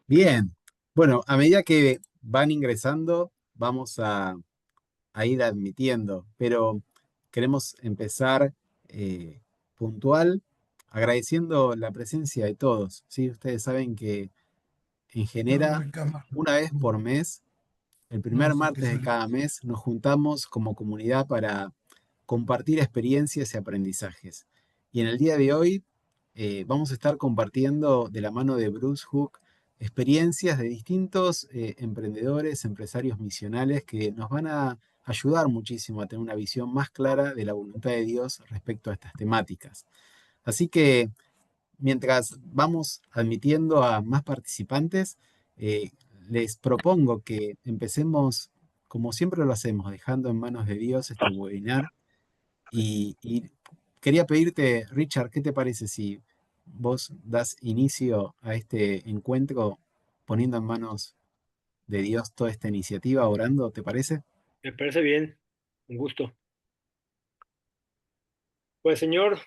Bien, bueno, a medida que van ingresando, vamos a ir admitiendo, pero queremos empezar eh, puntual, agradeciendo la presencia de todos, ¿sí? Ustedes saben que en No, no Genera, hay cámara. una vez por mes, el No, primer hasta que martes de sale. cada mes, nos juntamos como comunidad para compartir experiencias y aprendizajes. Y en el día de hoy vamos a estar compartiendo de la mano de Bruce Hook experiencias de distintos emprendedores, empresarios misionales que nos van a ayudar muchísimo a tener una visión más clara de la voluntad de Dios respecto a estas temáticas. Así que mientras vamos admitiendo a más participantes, eh, les propongo que empecemos como siempre lo hacemos, dejando en manos de Dios este webinar y quería pedirte, Richard, ¿qué te parece si vos das inicio a este encuentro poniendo en manos de Dios toda esta iniciativa, orando? ¿Te parece? Me parece bien, un gusto. Pues Señor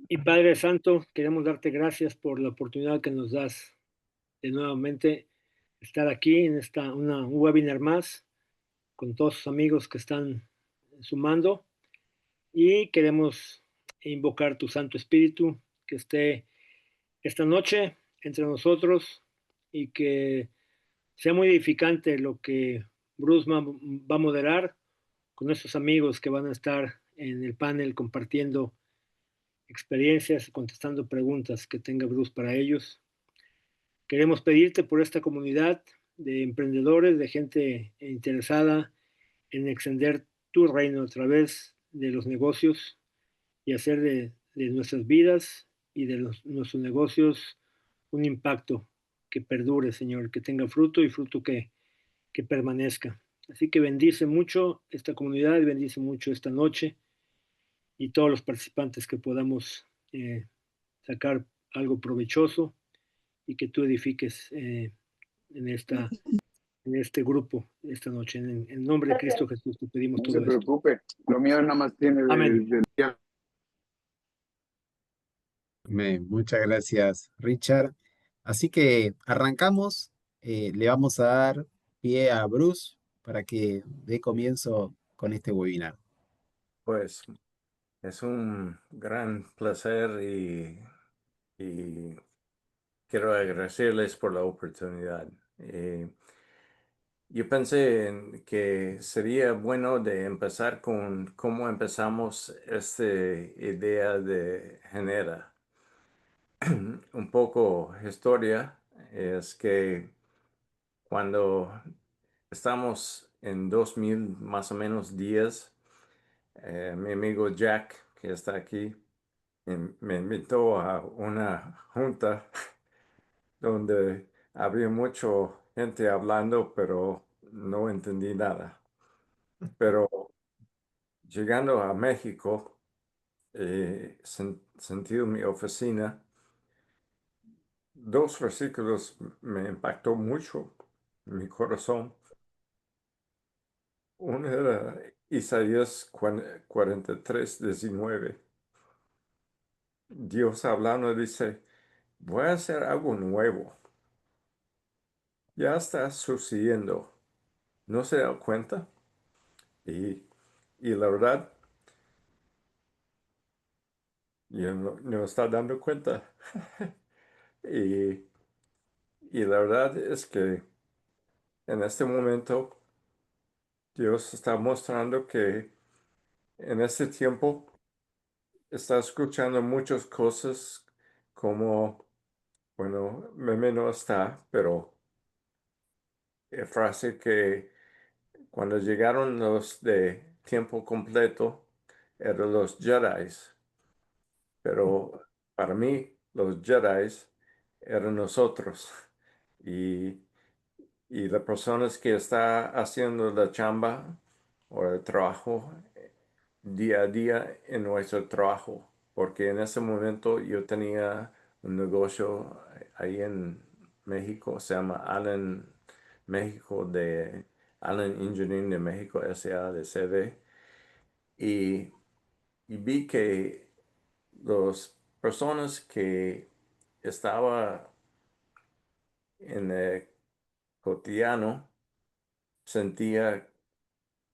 y Padre Santo, queremos darte gracias por la oportunidad que nos das de nuevamente estar aquí en un webinar más con todos sus amigos que están sumando y queremos invocar tu Santo Espíritu que esté esta noche entre nosotros y que sea muy edificante lo que Bruce va a moderar con estos amigos que van a estar en el panel compartiendo experiencias y contestando preguntas que tenga Bruce para ellos. Queremos pedirte por esta comunidad de emprendedores, de gente interesada en extender tu reino a través de los negocios y hacer de nuestras vidas y de nuestros negocios un impacto que perdure, Señor, que tenga fruto y fruto que permanezca. Así que bendice mucho esta comunidad y bendice mucho esta noche y todos los participantes que podamos sacar algo provechoso y que tú edifiques en, esta, en este grupo esta noche. En nombre de Cristo Jesús te pedimos No se todo esto. preocupe, lo mío nada más tiene Amén. del tiempo. Muchas gracias, Richard. Así que arrancamos. Le vamos a dar pie a Bruce para que dé comienzo con este webinar. Pues es un gran placer y quiero agradecerles por la oportunidad. Yo pensé en que sería bueno de empezar con cómo empezamos esta idea de Genera. Un poco historia es que cuando estamos en 2000 más o menos 10, mi amigo Jack, que está aquí, me invitó a una junta donde había mucha gente hablando, pero no entendí nada. Pero llegando a México, sentí en mi oficina, dos versículos me impactó mucho en mi corazón. Uno era Isaías 43:19. Dios hablando dice, voy a hacer algo nuevo. Ya está sucediendo. ¿No se da cuenta? Y, y la verdad, yo no está dando cuenta. Y, y la verdad es que en este momento Dios está mostrando que en este tiempo está escuchando muchas cosas como, bueno, Meme no está, pero frase que cuando llegaron los de tiempo completo, eran los Jedis. Pero para mí, los Jedi eran nosotros. Y, y las personas que está haciendo la chamba o el trabajo día a día en nuestro trabajo. Porque en ese momento yo tenía un negocio ahí en México, se llama Allen México de Allen Engineering de México, S.A. de CD. Y, y vi que las personas que estaba en el cotidiano sentía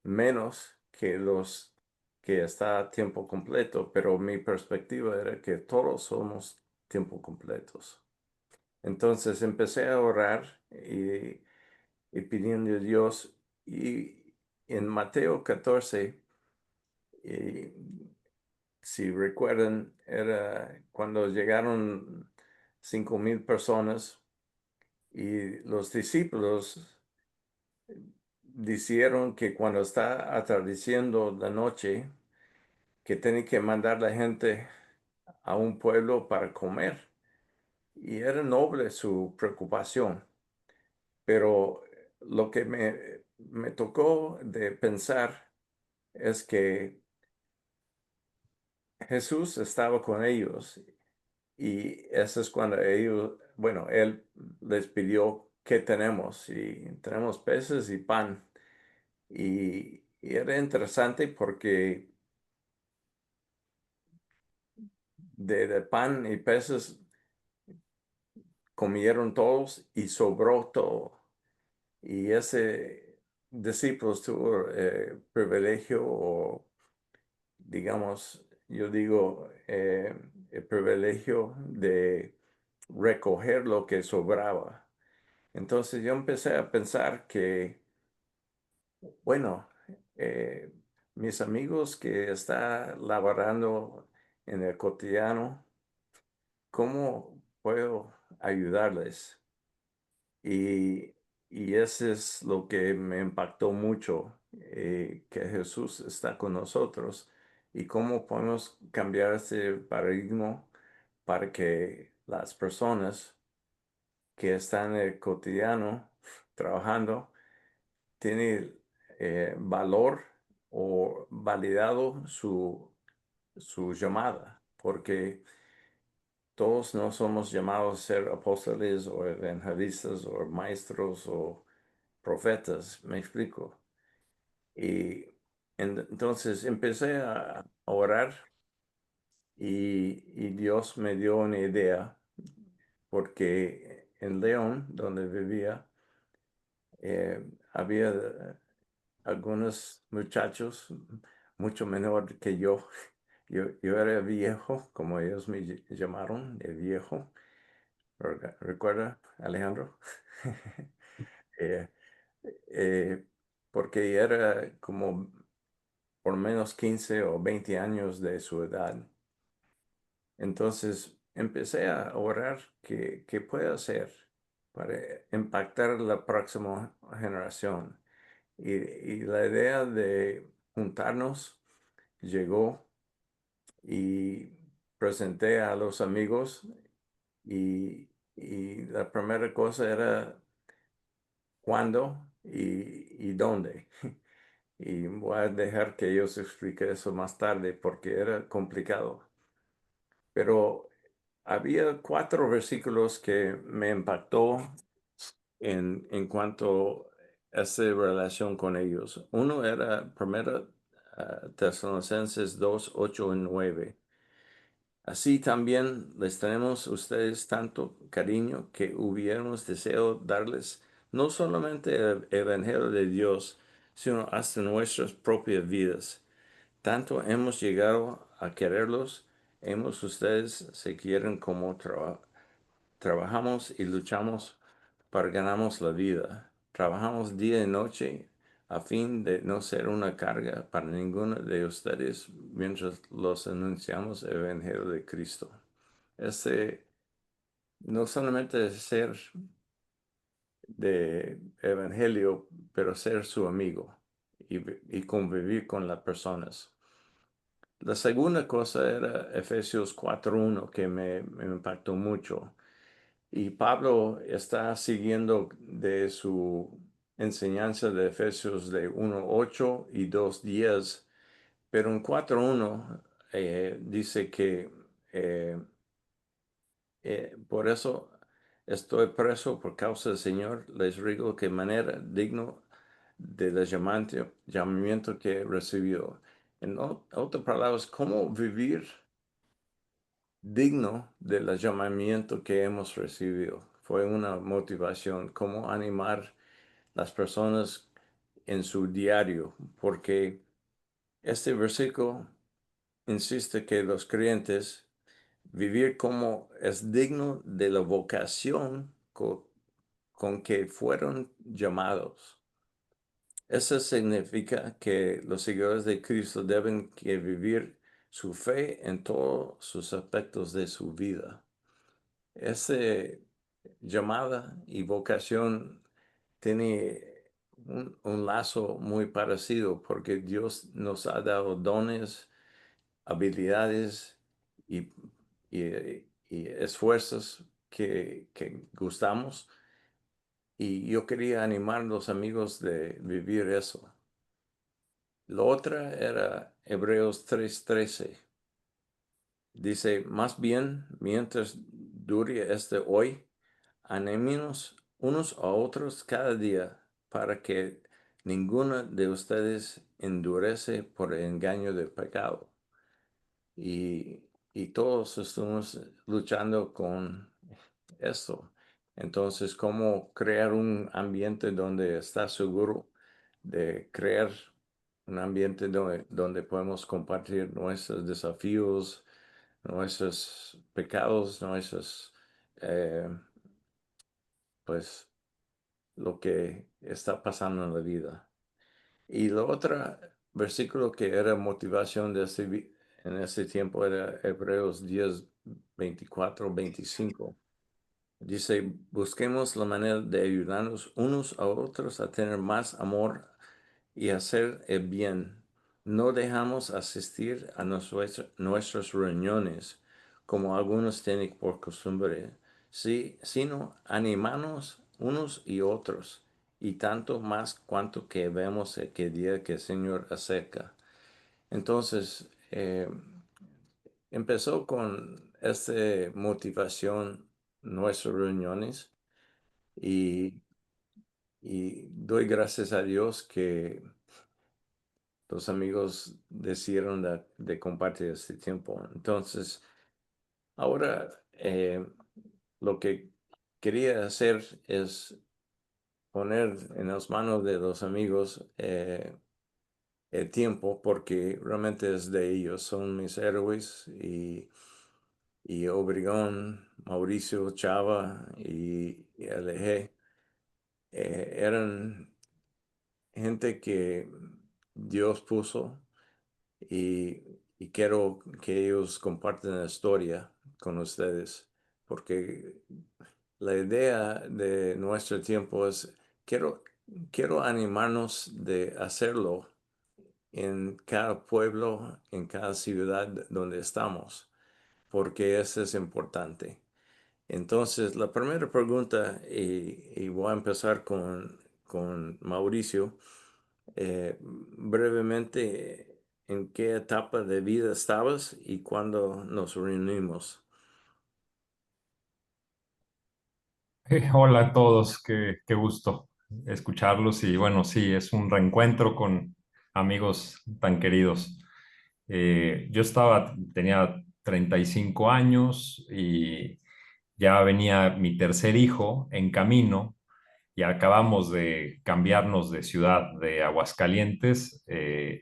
menos que los que está a tiempo completo, pero mi perspectiva era que todos somos tiempo completos. Entonces empecé a orar y pidiendo a Dios, y en Mateo 14, y si recuerdan, era cuando llegaron 5,000 personas y los discípulos dijeron que cuando está atardeciendo la noche, que tienen que mandar la gente a un pueblo para comer. Y era noble su preocupación, pero lo que me tocó de pensar es que Jesús estaba con ellos y eso es cuando ellos, bueno, Él les pidió qué tenemos y tenemos peces y pan. Y era interesante porque de pan y peces comieron todos y sobró todo. Y ese discípulo tuvo privilegio o, digamos, yo digo, el privilegio de recoger lo que sobraba. Entonces yo empecé a pensar que, bueno, eh, mis amigos que están laborando en el cotidiano, ¿cómo puedo ayudarles? Y, y eso es lo que me impactó mucho, que Jesús está con nosotros y cómo podemos cambiar ese paradigma para que las personas que están en el cotidiano trabajando tienen valor o validado su llamada, porque todos no somos llamados a ser apóstoles o evangelistas o maestros o profetas, me explico. Y entonces empecé a orar y Dios me dio una idea, porque en León, donde vivía, había algunos muchachos mucho menor que yo. Yo era viejo, como ellos me llamaron, el viejo. ¿Recuerda, Alejandro? Eh, porque era como por menos 15 o 20 años de su edad. Entonces empecé a orar qué puedo hacer para impactar la próxima generación. Y la idea de juntarnos llegó y presenté a los amigos y la primera cosa era cuándo y dónde. Y voy a dejar que ellos expliquen eso más tarde porque era complicado. Pero había 4 versículos que me impactó en cuanto a esa relación con ellos. Uno era 1 Tesalonicenses 2, 8 y 9. Así también les tenemos a ustedes tanto cariño que hubiéramos deseo darles no solamente el Evangelio de Dios, sino hasta nuestras propias vidas. Tanto hemos llegado a quererlos, hemos ustedes se quieren como trabajamos y luchamos para ganarnos la vida. Trabajamos día y noche a fin de no ser una carga para ninguno de ustedes mientras los anunciamos el Evangelio de Cristo. Este no solamente es ser de Evangelio, pero ser su amigo y convivir con las personas. La segunda cosa era Efesios 4:1 que me impactó mucho. Y Pablo está siguiendo de su enseñanza de Efesios de 1:8 y 2:10, pero en 4:1 dice que por eso estoy preso por causa del Señor, les digo que manera digno del llamamiento que recibió. En otras palabras, cómo vivir digno del llamamiento que hemos recibido. fue una motivación, cómo animar las personas en su diario, porque este versículo insiste que los creyentes vivir como es digno de la vocación con que fueron llamados. Eso significa que los seguidores de Cristo deben que vivir su fe en todos sus aspectos de su vida. Esa llamada y vocación tiene un lazo muy parecido porque Dios nos ha dado dones, habilidades y, y esfuerzos que gustamos. Y yo quería animar a los amigos de vivir eso. Lo otra era Hebreos 3:13. Dice, más bien, mientras dure este hoy, anémonos unos a otros cada día para que ninguno de ustedes endurece por el engaño del pecado. Y todos estamos luchando con esto. Entonces, ¿cómo crear un ambiente donde está seguro de crear un ambiente donde podemos compartir nuestros desafíos, nuestros pecados, pues, lo que está pasando en la vida? Y lo otro versículo que era motivación en ese tiempo era Hebreos 10, 24, 25. Dice, busquemos la manera de ayudarnos unos a otros a tener más amor y hacer el bien. No dejamos asistir a nuestras reuniones, como algunos tienen por costumbre, sino animarnos unos y otros, y tanto más cuanto que vemos que día que el Señor acerca. Entonces, empezó con esta motivación nuestras reuniones y, y doy gracias a Dios que los amigos decidieron de compartir este tiempo. Entonces, ahora lo que quería hacer es poner en las manos de los amigos el tiempo, porque realmente es de ellos, son mis héroes y Obregón, Mauricio, Chava y LG eran gente que Dios puso y quiero que ellos compartan la historia con ustedes, porque la idea de nuestro tiempo es, quiero animarnos de hacerlo en cada pueblo, en cada ciudad donde estamos, porque eso es importante. Entonces, la primera pregunta, y voy a empezar con Mauricio, brevemente, ¿en qué etapa de vida estabas y cuándo nos reunimos? Hola a todos, qué gusto escucharlos y bueno, sí, es un reencuentro con amigos tan queridos. Tenía 35 años y ya venía mi tercer hijo en camino y acabamos de cambiarnos de ciudad de Aguascalientes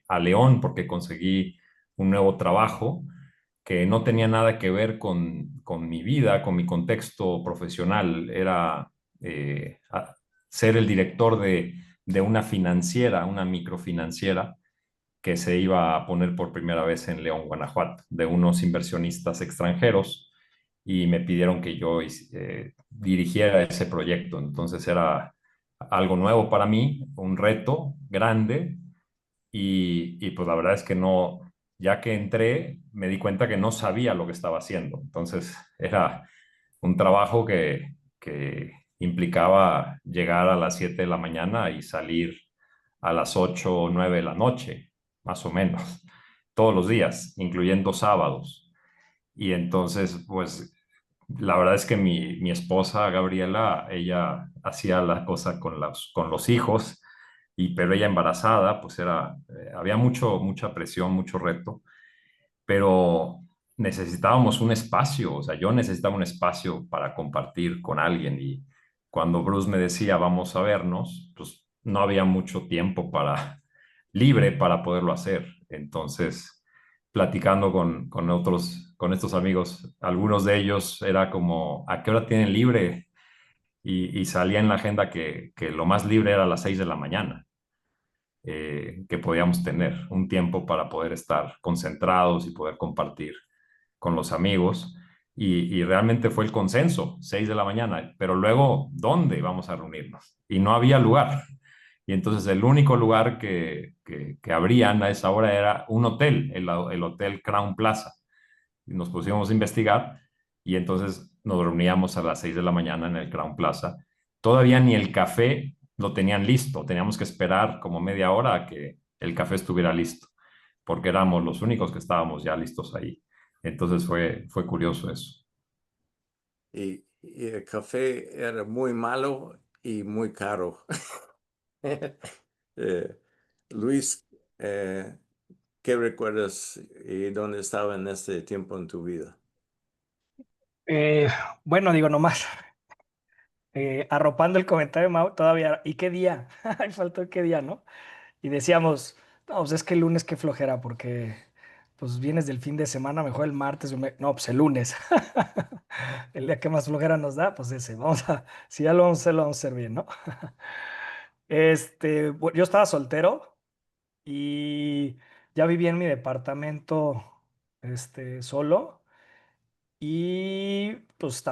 a León porque conseguí un nuevo trabajo que no tenía nada que ver con mi vida, con mi contexto profesional. Era ser el director de una financiera, una microfinanciera, que se iba a poner por primera vez en León, Guanajuato, de unos inversionistas extranjeros, y me pidieron que yo dirigiera ese proyecto. Entonces era algo nuevo para mí, un reto grande, y pues la verdad es que no, ya que entré, me di cuenta que no sabía lo que estaba haciendo. Entonces era un trabajo que implicaba llegar a las 7 de la mañana y salir a las 8 o 9 de la noche, más o menos, todos los días, incluyendo sábados. Y entonces, pues, la verdad es que mi esposa, Gabriela, ella hacía la cosa con los hijos, pero ella embarazada, pues había mucha presión, mucho reto, pero necesitábamos un espacio, o sea, yo necesitaba un espacio para compartir con alguien y cuando Bruce me decía vamos a vernos, pues no había mucho tiempo libre para poderlo hacer. Entonces, platicando con estos amigos, algunos de ellos era como, ¿a qué hora tienen libre? Y salía en la agenda que lo más libre era a las 6 de la mañana, que podíamos tener un tiempo para poder estar concentrados y poder compartir con los amigos. Y realmente fue el consenso, 6 de la mañana, pero luego, ¿dónde vamos a reunirnos? Y no había lugar. Y entonces el único lugar que abrían a esa hora era un hotel, el Hotel Crown Plaza. Y nos pusimos a investigar y entonces nos reuníamos a las 6 de la mañana en el Crown Plaza. Todavía ni el café lo tenían listo, teníamos que esperar como media hora a que el café estuviera listo, porque éramos los únicos que estábamos ya listos ahí. Entonces fue curioso eso. Y el café era muy malo y muy caro. Luis, ¿qué recuerdas y dónde estaba en este tiempo en tu vida? Bueno, digo nomás, arropando el comentario de Mau, todavía, ¿y qué día? Ay, faltó qué día, ¿no? Y decíamos, no, pues es que el lunes qué flojera, porque pues vienes del fin de semana, mejor el martes, no, pues el lunes. El día que más flojera nos da, pues ese, si ya lo vamos a hacer, lo vamos a hacer bien, ¿no? Yo estaba soltero y ya vivía en mi departamento, solo y pues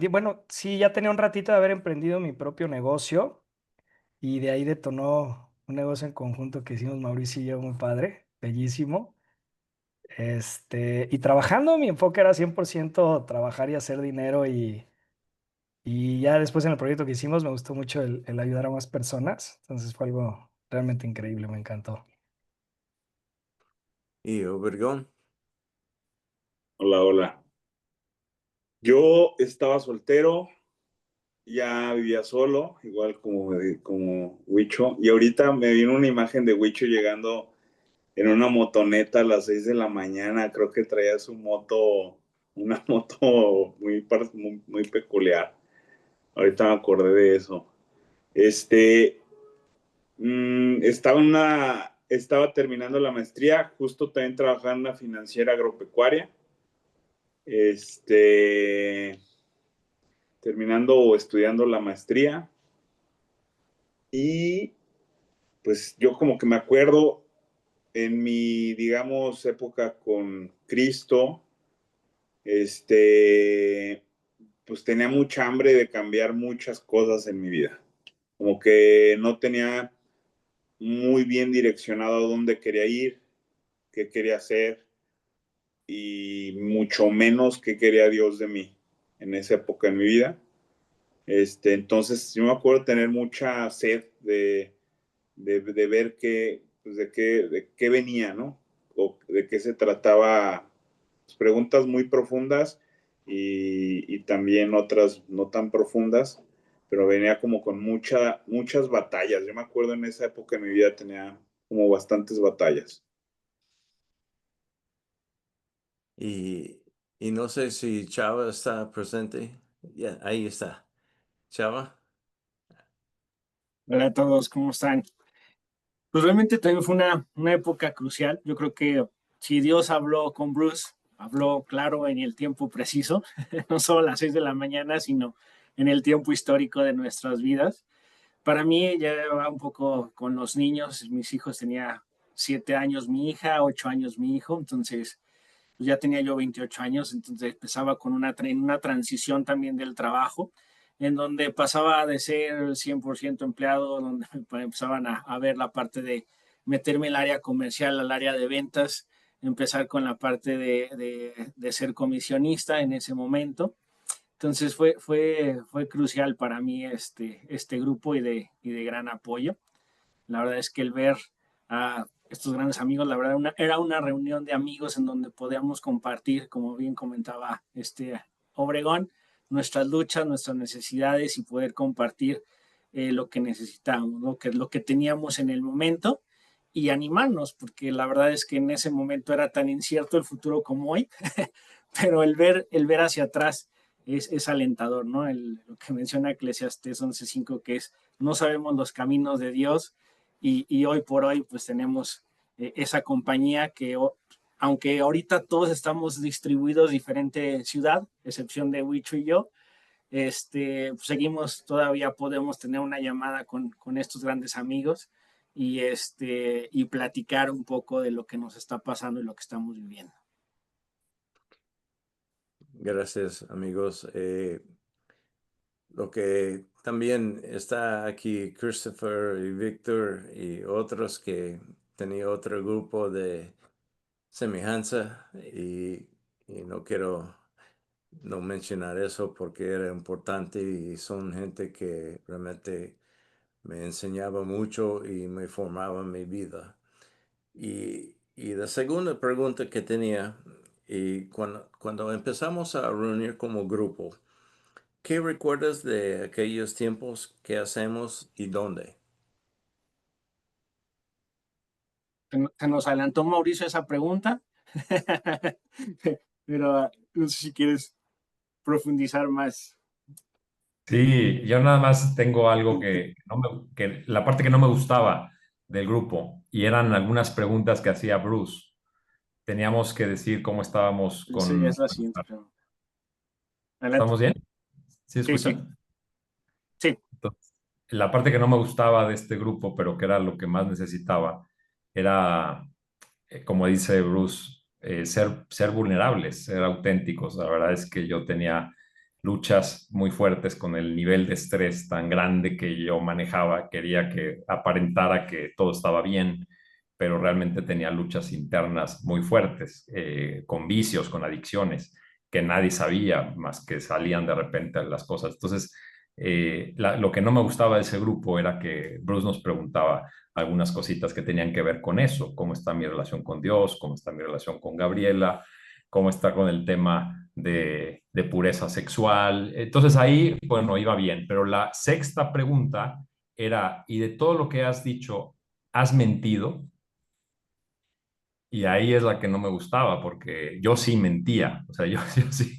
bueno, sí, ya tenía un ratito de haber emprendido mi propio negocio y de ahí detonó un negocio en conjunto que hicimos Mauricio y yo, muy padre, bellísimo. Y trabajando, mi enfoque era 100% trabajar y hacer dinero y ya después en el proyecto que hicimos me gustó mucho el ayudar a más personas, entonces fue algo realmente increíble, me encantó. Y Obregón. Hola, hola. Yo estaba soltero, ya vivía solo, igual como Huicho, y ahorita me vino una imagen de Huicho llegando en una motoneta a las 6 de la mañana, creo que traía una moto muy peculiar. Ahorita me acordé de eso. Este, estaba terminando la maestría, justo también trabajando en una financiera agropecuaria. Terminando o estudiando la maestría y pues yo como que me acuerdo en mi, digamos, época con Cristo, pues tenía mucha hambre de cambiar muchas cosas en mi vida, como que no tenía muy bien direccionado a dónde quería ir, qué quería hacer y mucho menos qué quería Dios de mí en esa época de mi vida. Entonces, yo me acuerdo tener mucha sed de ver pues de qué venía, ¿no? O de qué se trataba. Pues, preguntas muy profundas y también otras no tan profundas, pero venía como con muchas batallas. Yo me acuerdo en esa época de mi vida tenía como bastantes batallas. Y, y no sé si Chava está presente. Ya, ahí está. Chava. Hola a todos, ¿cómo están? Pues realmente también fue una época crucial. Yo creo que si Dios habló con Bruce, habló claro en el tiempo preciso, no solo a las 6 de la mañana, sino en el tiempo histórico de nuestras vidas. Para mí ya va un poco con los niños. Mis hijos tenía 7 años mi hija, 8 años mi hijo, entonces pues ya tenía yo 28 años, entonces empezaba con una transición también del trabajo, en donde pasaba de ser 100% empleado, donde empezaban a ver la parte de meterme en el área comercial, al área de ventas, empezar con la parte de ser comisionista en ese momento. Entonces fue crucial para mí este grupo y de gran apoyo. La verdad es que el ver a estos grandes amigos, la verdad era una reunión de amigos en donde podíamos compartir, como bien comentaba Obregón, nuestras luchas, nuestras necesidades y poder compartir lo que necesitábamos, lo que teníamos en el momento y animarnos, porque la verdad es que en ese momento era tan incierto el futuro como hoy, pero el ver hacia atrás es alentador, ¿no? Lo que menciona Eclesiastés 11:5, que es, no sabemos los caminos de Dios, y hoy por hoy pues tenemos esa compañía que, aunque ahorita todos estamos distribuidos en diferente ciudad, excepción de Huicho y yo, seguimos, todavía podemos tener una llamada con estos grandes amigos y platicar un poco de lo que nos está pasando y lo que estamos viviendo. Gracias, amigos. Lo que también está aquí, Christopher y Víctor y otros que tenía otro grupo de semejanza y no quiero no mencionar eso porque era importante y son gente que realmente me enseñaba mucho y me formaba mi vida. Y la segunda pregunta que tenía, y cuando empezamos a reunir como grupo, ¿qué recuerdas de aquellos tiempos? ¿Qué hacemos y dónde? Se nos adelantó Mauricio esa pregunta, pero no sé si quieres profundizar más. Sí, yo nada más tengo algo que la parte que no me gustaba del grupo y eran algunas preguntas que hacía Bruce. Teníamos que decir cómo estábamos Sí, con... es la siguiente pregunta. Adelante. ¿Estamos bien? ¿Sí Sí, sí, escuchan? sí. Entonces, la parte que no me gustaba de este grupo, pero que era lo que más necesitaba, era, como dice Bruce, ser vulnerables, ser auténticos. La verdad es que yo tenía luchas muy fuertes con el nivel de estrés tan grande que yo manejaba. Quería que aparentara que todo estaba bien, pero realmente tenía luchas internas muy fuertes, con vicios, con adicciones, que nadie sabía más que salían de repente las cosas. Entonces, lo que no me gustaba de ese grupo era que Bruce nos preguntaba algunas cositas que tenían que ver con eso, cómo está mi relación con Dios, cómo está mi relación con Gabriela, cómo está con el tema de pureza sexual. Entonces ahí, bueno, iba bien, pero la sexta pregunta era, ¿y de todo lo que has dicho, has mentido? Y ahí es la que no me gustaba, porque yo sí mentía, o sea, yo sí,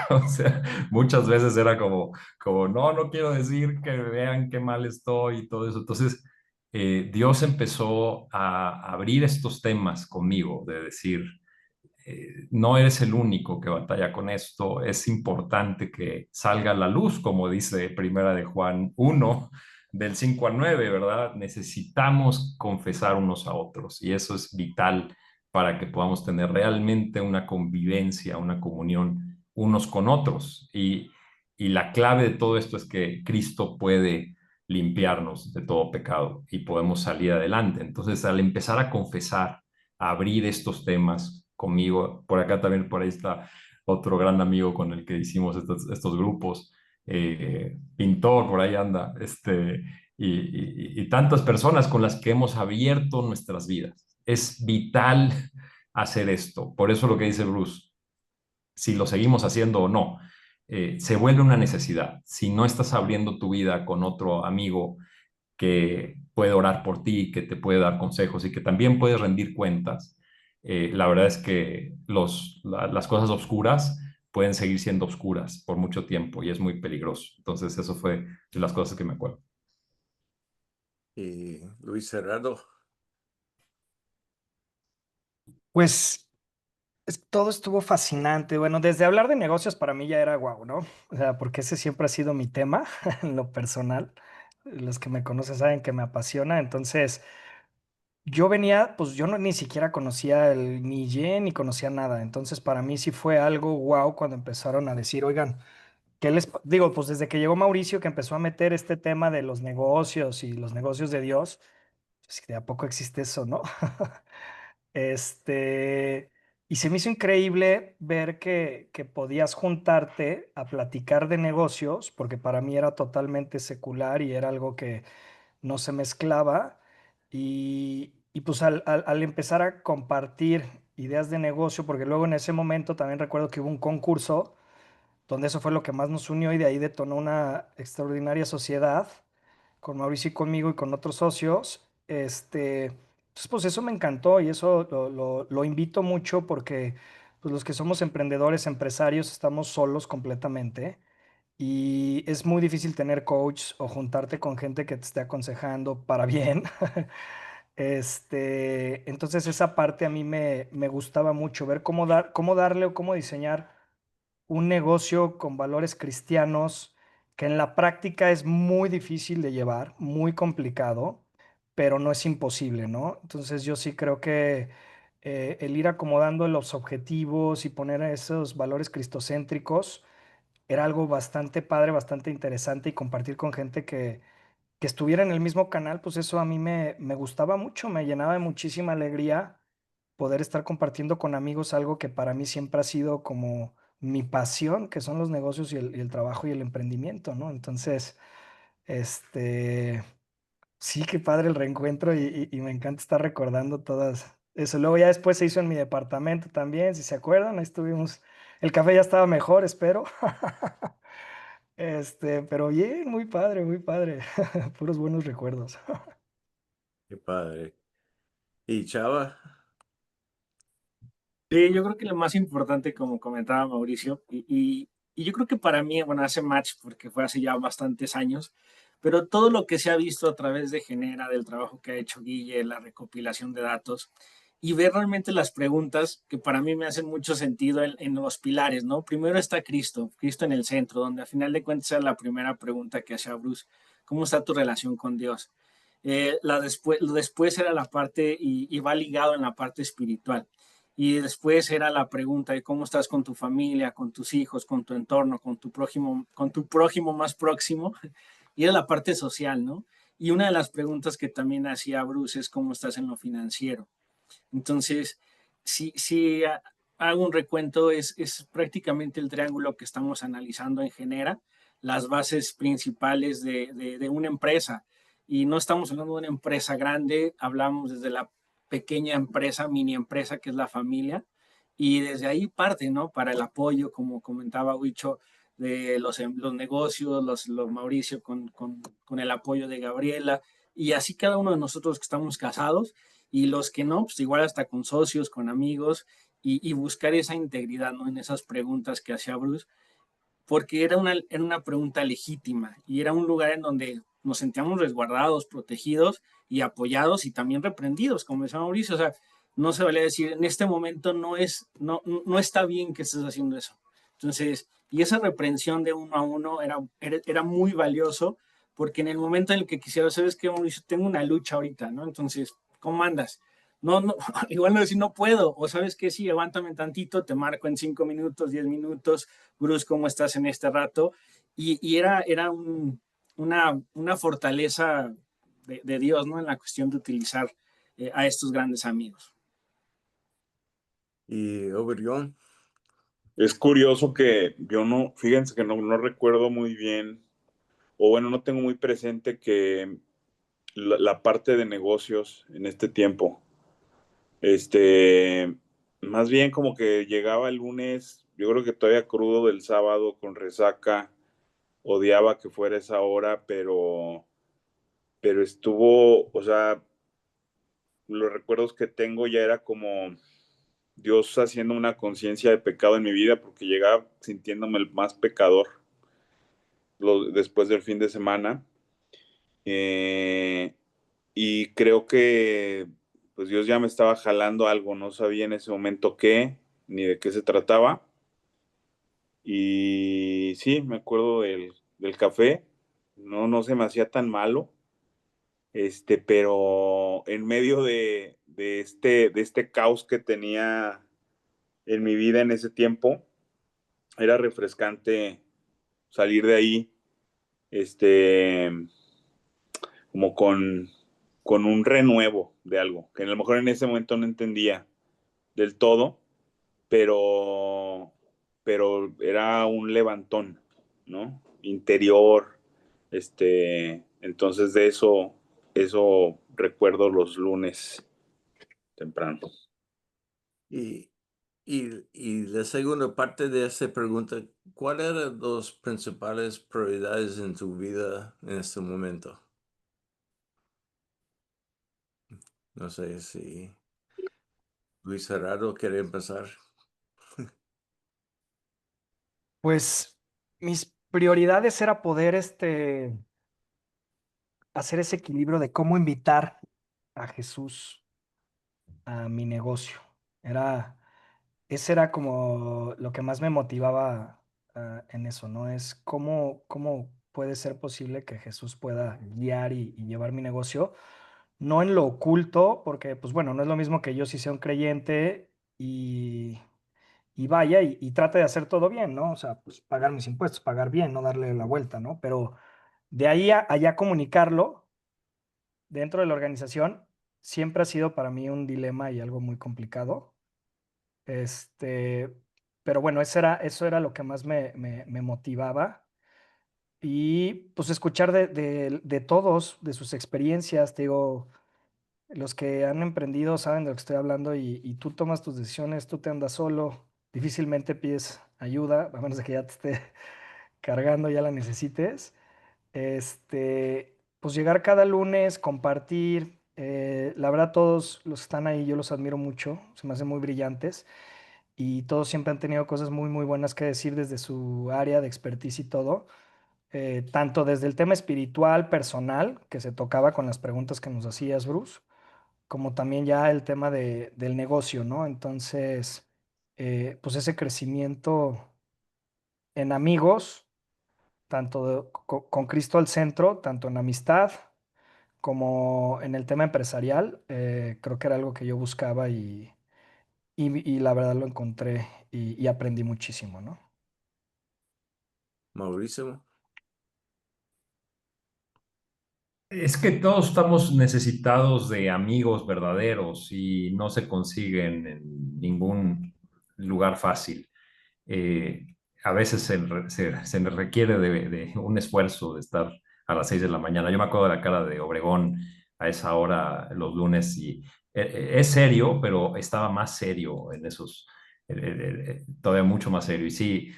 o sea, muchas veces era como, no, no quiero decir que vean qué mal estoy y todo eso. Entonces, Dios empezó a abrir estos temas conmigo, de decir, no eres el único que batalla con esto, es importante que salga a la luz, como dice Primera de Juan 1, del 5 al 9, ¿verdad? Necesitamos confesar unos a otros y eso es vital para que podamos tener realmente una convivencia, una comunión unos con otros. Y la clave de todo esto es que Cristo puede limpiarnos de todo pecado y podemos salir adelante. Entonces, al empezar a confesar, a abrir estos temas conmigo, por acá también, por ahí está otro gran amigo con el que hicimos estos grupos, pintor, por ahí anda, y tantas personas con las que hemos abierto nuestras vidas. Es vital hacer esto. Por eso lo que dice Bruce, si lo seguimos haciendo o no, se vuelve una necesidad. Si no estás abriendo tu vida con otro amigo que puede orar por ti, que te puede dar consejos y que también puedes rendir cuentas, la verdad es que las cosas oscuras pueden seguir siendo oscuras por mucho tiempo y es muy peligroso. Entonces, eso fue de las cosas que me acuerdo. Y Luis Cerrado. Pues todo estuvo fascinante. Bueno, desde hablar de negocios para mí ya era guau, ¿no? O sea, porque ese siempre ha sido mi tema en lo personal. Los que me conocen saben que me apasiona. Entonces, yo venía, pues yo no, ni siquiera conocía ni yen ni conocía nada. Entonces, para mí sí fue algo guau cuando empezaron a decir, oigan, digo, pues desde que llegó Mauricio que empezó a meter este tema de los negocios y los negocios de Dios, pues de a poco existe eso, ¿no? Este, y se me hizo increíble ver que podías juntarte a platicar de negocios, porque para mí era totalmente secular y era algo que no se mezclaba. Y pues al empezar a compartir ideas de negocio, porque luego en ese momento también recuerdo que hubo un concurso donde eso fue lo que más nos unió y de ahí detonó una extraordinaria sociedad con Mauricio y conmigo y con otros socios, Entonces, pues eso me encantó y eso lo invito mucho porque pues, los que somos emprendedores, empresarios, estamos solos completamente y es muy difícil tener coach o juntarte con gente que te esté aconsejando para bien. Entonces esa parte a mí me gustaba mucho, ver cómo darle o cómo diseñar un negocio con valores cristianos que en la práctica es muy difícil de llevar, muy complicado, pero no es imposible, ¿no? Entonces yo sí creo que el ir acomodando los objetivos y poner esos valores cristocéntricos era algo bastante padre, bastante interesante y compartir con gente que estuviera en el mismo canal, pues eso a mí me gustaba mucho, me llenaba de muchísima alegría poder estar compartiendo con amigos algo que para mí siempre ha sido como mi pasión, que son los negocios y el trabajo y el emprendimiento, ¿no? Entonces, este, sí, qué padre el reencuentro y me encanta estar recordando todas eso. Luego ya después se hizo en mi departamento también, si se acuerdan, ahí estuvimos, el café ya estaba mejor, espero. Pero bien, muy padre, puros buenos recuerdos. Qué padre. ¿Y Chava? Sí, yo creo que lo más importante, como comentaba Mauricio, y yo creo que para mí, bueno, hace match porque fue hace ya bastantes años, pero todo lo que se ha visto a través de Genera, del trabajo que ha hecho Guille, la recopilación de datos, y ver realmente las preguntas que para mí me hacen mucho sentido en los pilares, ¿no? Primero está Cristo, Cristo en el centro, donde a final de cuentas era la primera pregunta que hacía Bruce, ¿cómo está tu relación con Dios? Después era la parte, y va ligado en la parte espiritual. Y después era la pregunta de cómo estás con tu familia, con tus hijos, con tu entorno, con tu prójimo más próximo. Y era la parte social, ¿no? Y una de las preguntas que también hacía Bruce es cómo estás en lo financiero. Entonces, si hago un recuento, es prácticamente el triángulo que estamos analizando en Genera, las bases principales de una empresa. Y no estamos hablando de una empresa grande, hablamos desde la pequeña empresa, mini empresa que es la familia, y desde ahí parte, ¿no? Para el apoyo, como comentaba Huicho, de los negocios, los Mauricio con el apoyo de Gabriela, y así cada uno de nosotros que estamos casados, y los que no, pues igual hasta con socios, con amigos, y buscar esa integridad, ¿no? En esas preguntas que hacía Bruce, porque era una pregunta legítima y era un lugar en donde nos sentíamos resguardados, protegidos y apoyados y también reprendidos, como decía Mauricio. O sea, no se vale decir, en este momento no está bien que estés haciendo eso. Entonces, y esa reprensión de uno a uno era muy valioso, porque en el momento en el que quisiera, ¿sabes qué, Mauricio? Tengo una lucha ahorita, ¿no? Entonces, ¿cómo andas? No, igual no decir no puedo, o sabes que sí, aguántame tantito, te marco en 5 minutos, 10 minutos, Bruce, ¿cómo estás en este rato? Y era una fortaleza de Dios, ¿no? En la cuestión de utilizar a estos grandes amigos. ¿Y Obregón? Es curioso que yo no, fíjense que no recuerdo muy bien, o bueno, no tengo muy presente que la parte de negocios en este tiempo, más bien como que llegaba el lunes, yo creo que todavía crudo del sábado con resaca, odiaba que fuera esa hora, pero estuvo, o sea, los recuerdos que tengo ya era como Dios haciendo una conciencia de pecado en mi vida, porque llegaba sintiéndome el más pecador después del fin de semana. Eh, y creo que pues Dios ya me estaba jalando algo, no sabía en ese momento qué, ni de qué se trataba. Y sí, me acuerdo del café, no se me hacía tan malo, pero en medio de este caos que tenía en mi vida en ese tiempo, era refrescante salir de ahí, este, como con un renuevo de algo, que a lo mejor en ese momento no entendía del todo, pero, pero era un levantón, ¿no? Interior, entonces de eso recuerdo los lunes temprano. Y la segunda parte de esta pregunta, ¿cuáles eran las principales prioridades en tu vida en este momento? No sé si Luis Gerardo quiere empezar. Pues mis prioridades era poder hacer ese equilibrio de cómo invitar a Jesús a mi negocio. Ese era como lo que más me motivaba en eso, ¿no? Es cómo puede ser posible que Jesús pueda guiar y llevar mi negocio, no en lo oculto, porque pues bueno, no es lo mismo que yo sí sea un creyente y vaya y trate de hacer todo bien, ¿no? O sea, pues pagar mis impuestos, pagar bien, no darle la vuelta, ¿no? Pero de ahí a allá comunicarlo dentro de la organización siempre ha sido para mí un dilema y algo muy complicado. Este, pero bueno, eso era lo que más me motivaba. Y pues escuchar de todos, de sus experiencias, te digo, los que han emprendido saben de lo que estoy hablando y tú tomas tus decisiones, tú te andas solo, difícilmente pides ayuda, a menos de que ya te esté cargando, ya la necesites. Pues llegar cada lunes, compartir, la verdad todos los que están ahí yo los admiro mucho, se me hacen muy brillantes y todos siempre han tenido cosas muy, muy buenas que decir desde su área de expertise y todo, tanto desde el tema espiritual, personal, que se tocaba con las preguntas que nos hacías, Bruce, como también ya el tema del negocio, ¿no? Entonces, pues ese crecimiento en amigos, tanto con Cristo al centro, tanto en amistad como en el tema empresarial, creo que era algo que yo buscaba y la verdad lo encontré y aprendí muchísimo, ¿no? Mauricio. Es que todos estamos necesitados de amigos verdaderos y no se consiguen en ningún lugar fácil. Eh, a veces se requiere de un esfuerzo de estar a las 6 de la mañana. Yo me acuerdo de la cara de Obregón a esa hora los lunes y es serio, pero estaba más serio en esos, todavía mucho más serio. Y sí,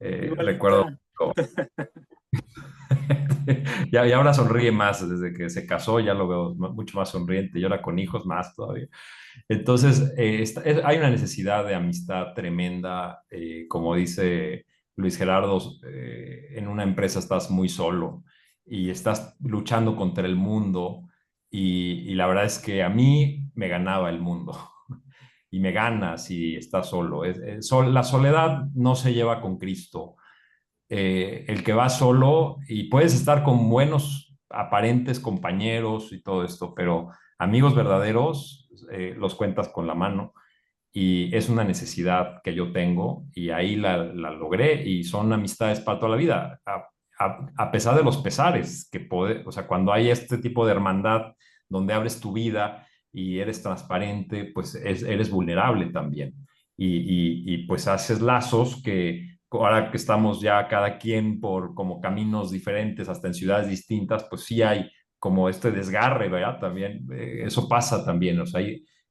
recuerdo. Igualita. Y ahora sonríe más, desde que se casó ya lo veo mucho más sonriente y ahora con hijos más todavía. Entonces, hay una necesidad de amistad tremenda, como dice Luis Gerardo, en una empresa estás muy solo y estás luchando contra el mundo y la verdad es que a mí me ganaba el mundo y me gana si estás solo. La soledad no se lleva con Cristo. El que va solo y puedes estar con buenos aparentes compañeros y todo esto, pero amigos verdaderos los cuentas con la mano y es una necesidad que yo tengo y ahí la logré y son amistades para toda la vida, a pesar de los pesares que puede, o sea, cuando hay este tipo de hermandad donde abres tu vida y eres transparente, pues eres vulnerable también y pues haces lazos que ahora que estamos ya cada quien por como caminos diferentes, hasta en ciudades distintas, pues sí hay como este desgarre, ¿verdad? También eso pasa también, o sea,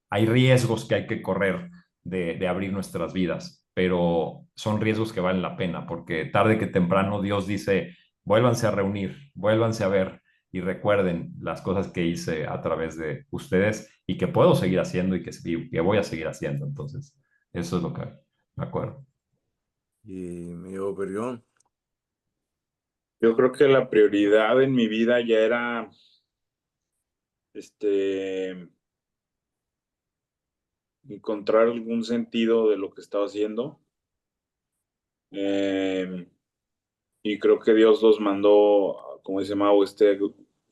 hay riesgos que hay que correr de abrir nuestras vidas, pero son riesgos que valen la pena, porque tarde que temprano Dios dice, vuélvanse a reunir, vuélvanse a ver y recuerden las cosas que hice a través de ustedes y que puedo seguir haciendo y que voy a seguir haciendo. Entonces, eso es lo que me acuerdo. Y mi Obregón. Yo creo que la prioridad en mi vida ya era encontrar algún sentido de lo que estaba haciendo. Y creo que Dios los mandó, como dice Mau,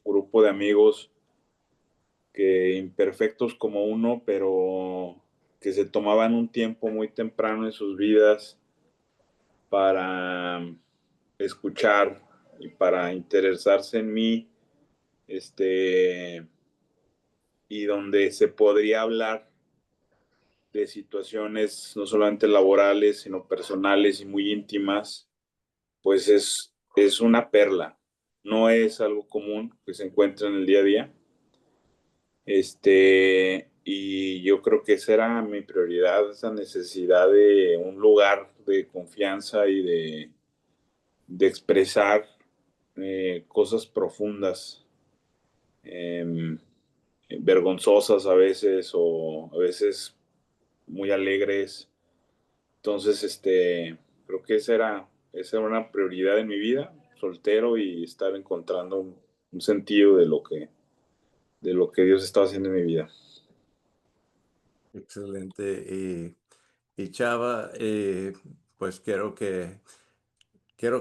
grupo de amigos que imperfectos como uno, pero que se tomaban un tiempo muy temprano en sus vidas para escuchar y para interesarse en mí, y donde se podría hablar de situaciones no solamente laborales, sino personales y muy íntimas, pues es una perla. No es algo común que se encuentre en el día a día. Y yo creo que esa era mi prioridad, esa necesidad de un lugar de confianza y de expresar cosas profundas. vergonzosas a veces o a veces muy alegres. Entonces, creo que esa era una prioridad en mi vida, soltero y estar encontrando un sentido de lo que Dios estaba haciendo en mi vida. Excelente. Y Chava, pues quiero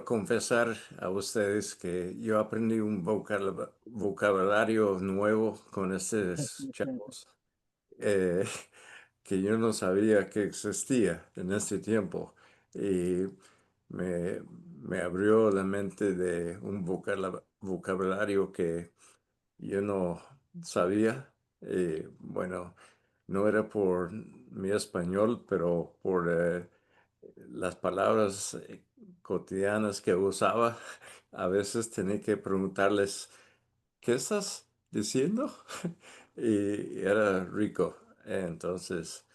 confesar a ustedes que yo aprendí un vocabulario nuevo con estos chavos, eh, que yo no sabía que existía en este tiempo. Y me, me abrió la mente de un vocabulario que yo no sabía. Bueno, no era por mi español, pero por las palabras cotidianas que usaba. A veces tenía que preguntarles, ¿qué estás diciendo? Y era rico. Entonces,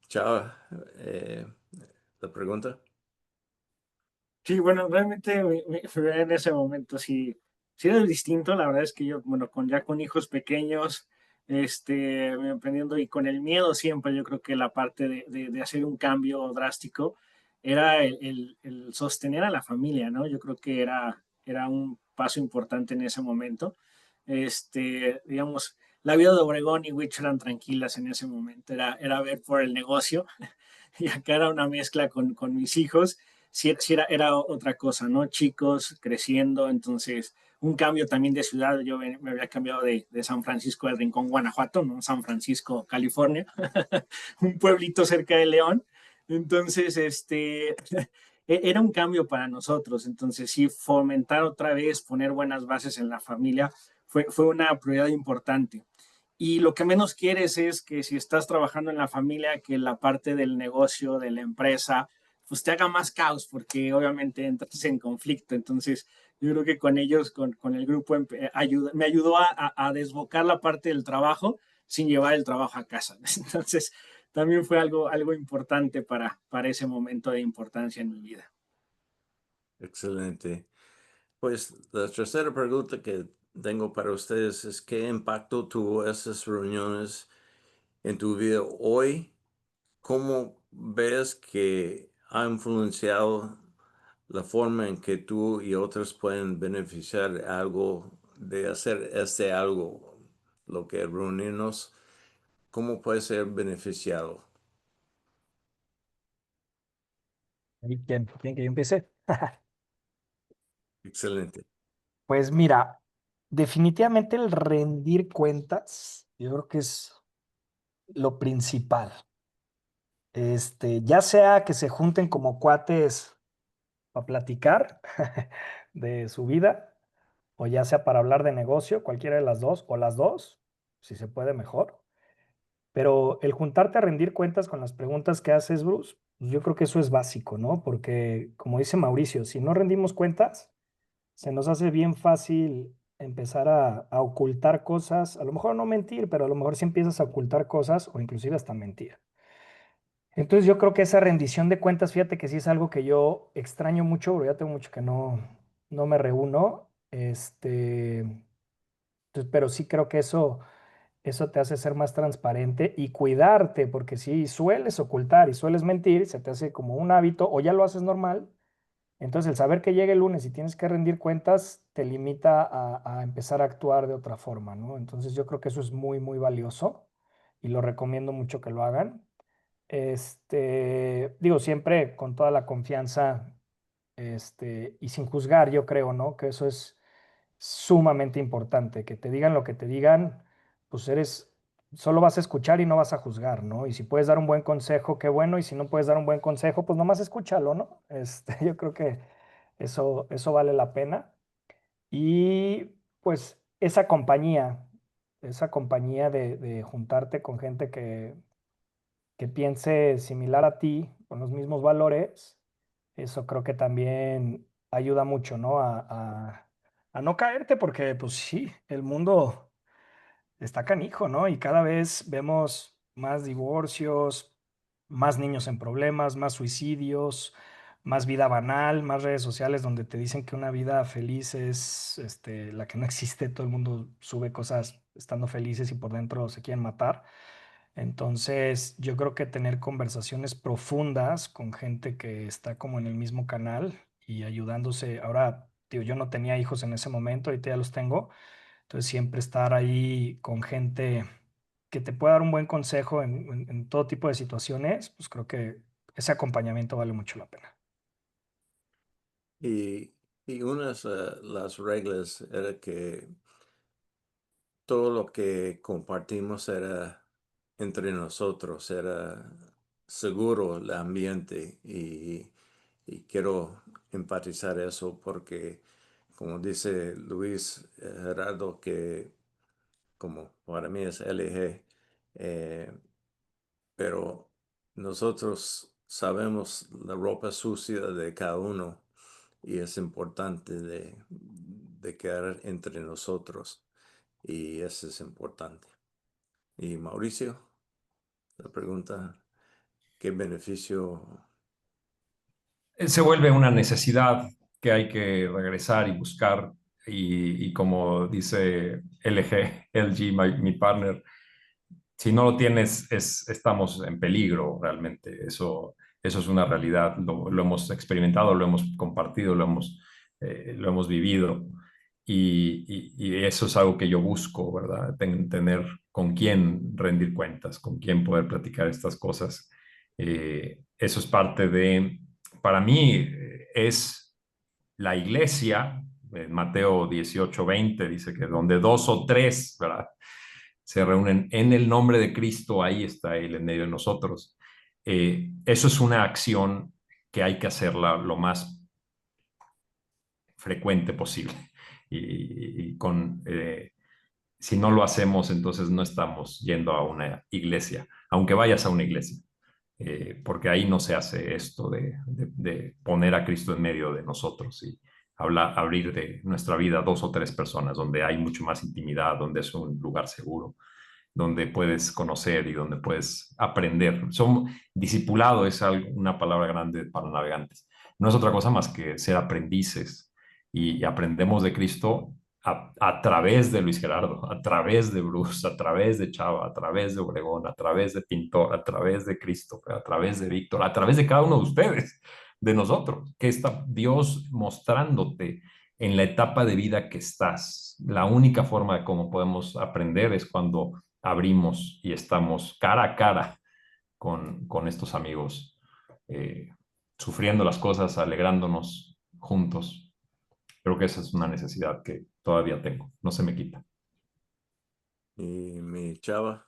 chao. eh, la pregunta. Sí, bueno, realmente en ese momento sí era distinto. La verdad es que yo, bueno, ya con hijos pequeños, aprendiendo y con el miedo siempre, yo creo que la parte de hacer un cambio drástico era el sostener a la familia, ¿no? Yo creo que era un paso importante en ese momento. Digamos, la vida de Obregón y Witch eran tranquilas en ese momento, era ver por el negocio y acá era una mezcla con mis hijos. Sí era otra cosa, ¿no? Chicos creciendo, entonces un cambio también de ciudad. Yo me había cambiado de San Francisco del Rincón, Guanajuato, ¿no? San Francisco, California, un pueblito cerca de León. Entonces, era un cambio para nosotros. Entonces, sí, fomentar otra vez, poner buenas bases en la familia fue una prioridad importante. Y lo que menos quieres es que si estás trabajando en la familia, que la parte del negocio, de la empresa, pues te haga más caos, porque obviamente entras en conflicto. Entonces, yo creo que con ellos, con el grupo, me ayudó a desbocar la parte del trabajo sin llevar el trabajo a casa. Entonces, también fue algo importante para ese momento de importancia en mi vida. Excelente. Pues la tercera pregunta que tengo para ustedes es, ¿qué impacto tuvo esas reuniones en tu vida hoy? ¿Cómo ves que ha influenciado la forma en que tú y otros pueden beneficiar algo de hacer algo, lo que es reunirnos? ¿Cómo puede ser beneficiado? ¿Quieren que yo empiece? Excelente. Pues mira, definitivamente el rendir cuentas, yo creo que es lo principal. Ya sea que se junten como cuates para platicar de su vida, o ya sea para hablar de negocio, cualquiera de las dos, o las dos, si se puede mejor. Pero el juntarte a rendir cuentas con las preguntas que haces, Bruce, pues yo creo que eso es básico, ¿no? Porque, como dice Mauricio, si no rendimos cuentas, se nos hace bien fácil empezar a ocultar cosas, a lo mejor no mentir, pero a lo mejor si empiezas a ocultar cosas o inclusive hasta mentir. Entonces yo creo que esa rendición de cuentas, fíjate que sí es algo que yo extraño mucho, porque ya tengo mucho que no me reúno, entonces, pero sí creo que eso te hace ser más transparente y cuidarte, porque si sueles ocultar y sueles mentir, se te hace como un hábito o ya lo haces normal. Entonces, el saber que llega el lunes y tienes que rendir cuentas te limita a empezar a actuar de otra forma, ¿no? Entonces, yo creo que eso es muy, muy valioso y lo recomiendo mucho que lo hagan. Digo, siempre con toda la confianza, y sin juzgar, yo creo, ¿no? Que eso es sumamente importante, que te digan lo que te digan, pues solo vas a escuchar y no vas a juzgar, ¿no? Y si puedes dar un buen consejo, qué bueno, y si no puedes dar un buen consejo, pues nomás escúchalo, ¿no? Yo creo que eso vale la pena. Y pues esa compañía de juntarte con gente que piense similar a ti, con los mismos valores, eso creo que también ayuda mucho, ¿no? A no caerte, porque pues sí, el mundo está canijo, ¿no? Y cada vez vemos más divorcios, más niños en problemas, más suicidios, más vida banal, más redes sociales donde te dicen que una vida feliz es la que no existe. Todo el mundo sube cosas estando felices y por dentro se quieren matar. Entonces, yo creo que tener conversaciones profundas con gente que está como en el mismo canal y ayudándose. Ahora, tío, yo no tenía hijos en ese momento, ahorita ya los tengo. Entonces, siempre estar ahí con gente que te pueda dar un buen consejo en todo tipo de situaciones, pues creo que ese acompañamiento vale mucho la pena. Y unas las reglas era que todo lo que compartimos era entre nosotros, era seguro el ambiente y quiero enfatizar eso porque, como dice Luis Gerardo, que como para mí es LG, pero nosotros sabemos la ropa sucia de cada uno y es importante de quedar entre nosotros y eso es importante. Y Mauricio, la pregunta, ¿qué beneficio? Se vuelve una necesidad que hay que regresar y buscar y como dice LG, mi partner, si no lo tienes, estamos en peligro realmente. Eso es una realidad. Lo hemos experimentado, lo hemos compartido, lo hemos vivido. Y eso es algo que yo busco, ¿verdad? Tener con quién rendir cuentas, con quién poder platicar estas cosas. Eso es parte de, para mí, es la iglesia. En Mateo 18:20 dice que donde dos o tres, ¿verdad?, se reúnen en el nombre de Cristo, ahí está Él en medio de nosotros. Eso es una acción que hay que hacerla lo más frecuente posible. Si no lo hacemos, entonces no estamos yendo a una iglesia, aunque vayas a una iglesia, porque ahí no se hace esto de poner a Cristo en medio de nosotros y abrir de nuestra vida a dos o tres personas, donde hay mucho más intimidad, donde es un lugar seguro, donde puedes conocer y donde puedes aprender. Discipulado es una palabra grande para navegantes. No es otra cosa más que ser aprendices y aprendemos de Cristo a través de Luis Gerardo, a través de Bruce, a través de Chava, a través de Obregón, a través de Pintor, a través de Cristo, a través de Víctor, a través de cada uno de ustedes, de nosotros, que está Dios mostrándote en la etapa de vida que estás. La única forma de cómo podemos aprender es cuando abrimos y estamos cara a cara con estos amigos, sufriendo las cosas, alegrándonos juntos. Creo que esa es una necesidad que todavía tengo, no se me quita. Y mi Chava.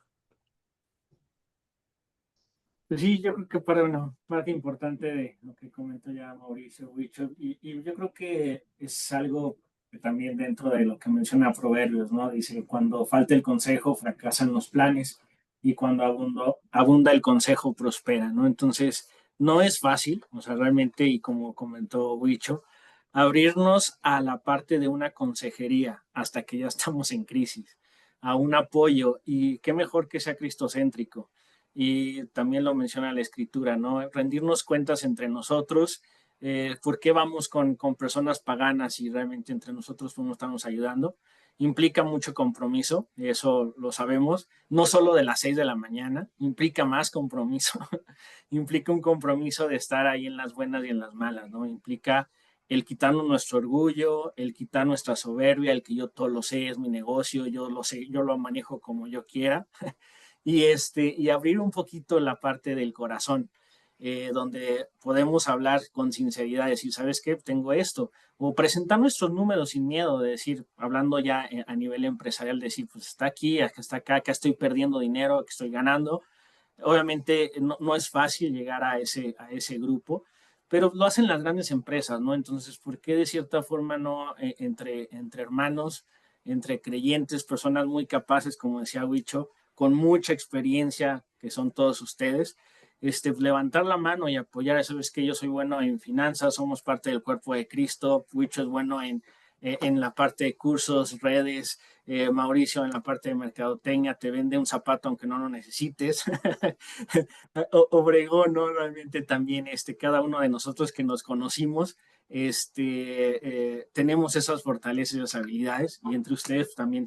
Pues sí, yo creo que para una parte importante de lo que comentó ya Mauricio Huicho, y yo creo que es algo que también dentro de lo que menciona Proverbios, ¿no? Dice, cuando falta el consejo, fracasan los planes, y cuando abunda el consejo, prospera, ¿no? Entonces, no es fácil, o sea, realmente, y como comentó Huicho, abrirnos a la parte de una consejería hasta que ya estamos en crisis, a un apoyo, y qué mejor que sea cristocéntrico. Y también lo menciona la escritura, ¿no? Rendirnos cuentas entre nosotros, por qué vamos con personas paganas y realmente entre nosotros no nos estamos ayudando. Implica mucho compromiso, eso lo sabemos, no solo de las 6 de la mañana, implica más compromiso, implica un compromiso de estar ahí en las buenas y en las malas, ¿no? Implica el quitarnos nuestro orgullo, el quitar nuestra soberbia, el que yo todo lo sé, es mi negocio, yo lo sé, yo lo manejo como yo quiera. Y abrir un poquito la parte del corazón, donde podemos hablar con sinceridad, decir, ¿sabes qué? Tengo esto. O presentar nuestros números sin miedo, de decir, hablando ya a nivel empresarial, decir, pues está aquí, está acá, acá estoy perdiendo dinero, que estoy ganando. Obviamente no es fácil llegar a ese grupo, pero lo hacen las grandes empresas, ¿no? Entonces, ¿por qué de cierta forma no entre hermanos, entre creyentes, personas muy capaces, como decía Huicho, con mucha experiencia, que son todos ustedes, levantar la mano y apoyar? Eso es que yo soy bueno en finanzas, somos parte del cuerpo de Cristo, Huicho es bueno en en la parte de cursos, redes, Mauricio en la parte de mercadotecnia te vende un zapato aunque no lo necesites. Obregón, ¿no? Realmente también cada uno de nosotros que nos conocimos, tenemos esas fortalezas y esas habilidades, y entre ustedes también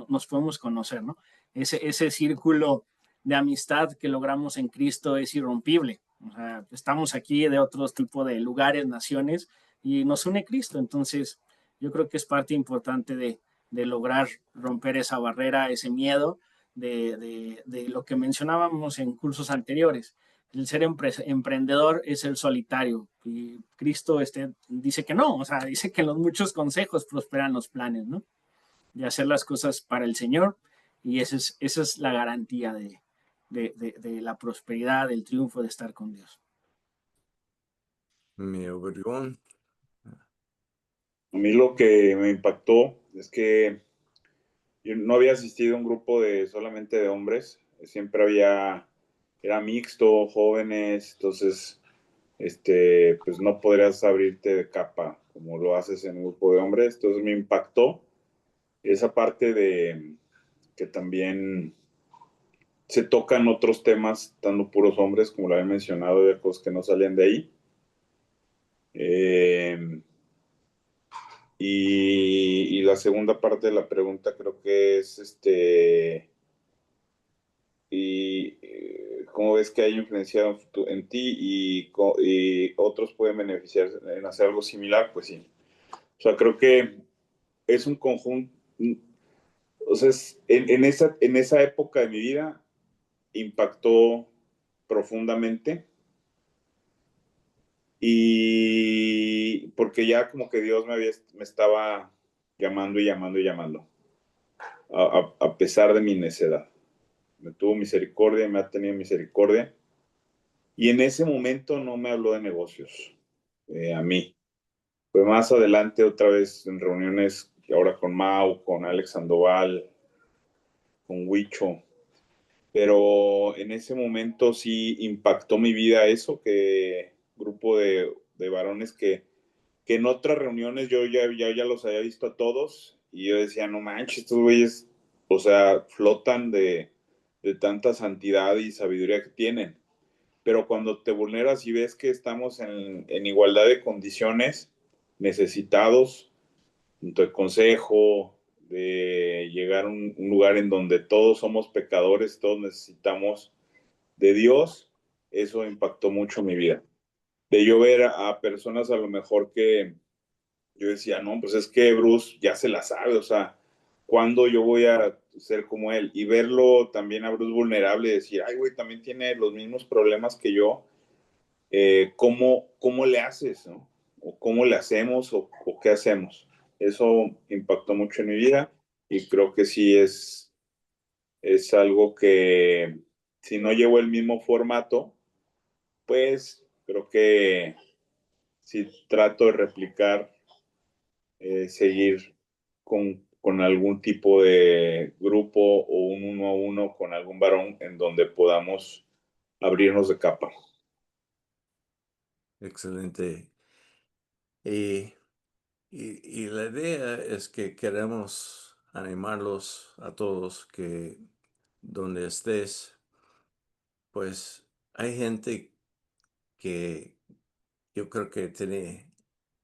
nos podemos conocer, ¿no? Ese círculo de amistad que logramos en Cristo es irrompible. O sea, estamos aquí de otros tipos de lugares, naciones, y nos une Cristo. Entonces, yo creo que es parte importante de lograr romper esa barrera, ese miedo de lo que mencionábamos en cursos anteriores. El ser emprendedor es el solitario, y Cristo dice que no, o sea, dice que en los muchos consejos prosperan los planes, ¿no? De hacer las cosas para el Señor, y esa es la garantía de la prosperidad, del triunfo, de estar con Dios. Mi Obregón. A mí lo que me impactó es que yo no había asistido a un grupo solamente de hombres, siempre era mixto, jóvenes, entonces, pues no podrías abrirte de capa como lo haces en un grupo de hombres. Entonces me impactó esa parte de que también se tocan otros temas, estando puros hombres, como lo había mencionado, de cosas que no salían de ahí. Y la segunda parte de la pregunta creo que es cómo ves que hay influenciado en ti y otros pueden beneficiarse en hacer algo similar. Pues sí. O sea, creo que es un conjunto. O sea, en esa época de mi vida impactó profundamente, y porque ya como que Dios me estaba llamando y llamando y llamando, a pesar de mi necedad. Me tuvo misericordia, me ha tenido misericordia, y en ese momento no me habló de negocios, a mí. Fue más adelante, otra vez en reuniones, ahora con Mau, con Alex Sandoval, con Huicho, pero en ese momento sí impactó mi vida eso, que grupo de varones que en otras reuniones yo ya los había visto a todos, y yo decía, no manches, estos güeyes, o sea, flotan de tanta santidad y sabiduría que tienen. Pero cuando te vulneras y ves que estamos en igualdad de condiciones, necesitados de consejo, de llegar a un lugar en donde todos somos pecadores, todos necesitamos de Dios, eso impactó mucho mi vida. De yo ver a personas a lo mejor que yo decía, no, pues es que Bruce ya se la sabe, o sea, ¿cuándo yo voy a ser como él? Y verlo también a Bruce vulnerable y decir, ay, güey, también tiene los mismos problemas que yo, ¿cómo le haces, no? O cómo le hacemos, o qué hacemos. Eso impactó mucho en mi vida, y creo que sí es algo que, si no llevo el mismo formato, pues creo que si trato de replicar, seguir con algún tipo de grupo o un 1-a-1 con algún varón en donde podamos abrirnos de capa. Excelente. Y la idea es que queremos animarlos a todos que donde estés, pues hay gente que yo creo que tiene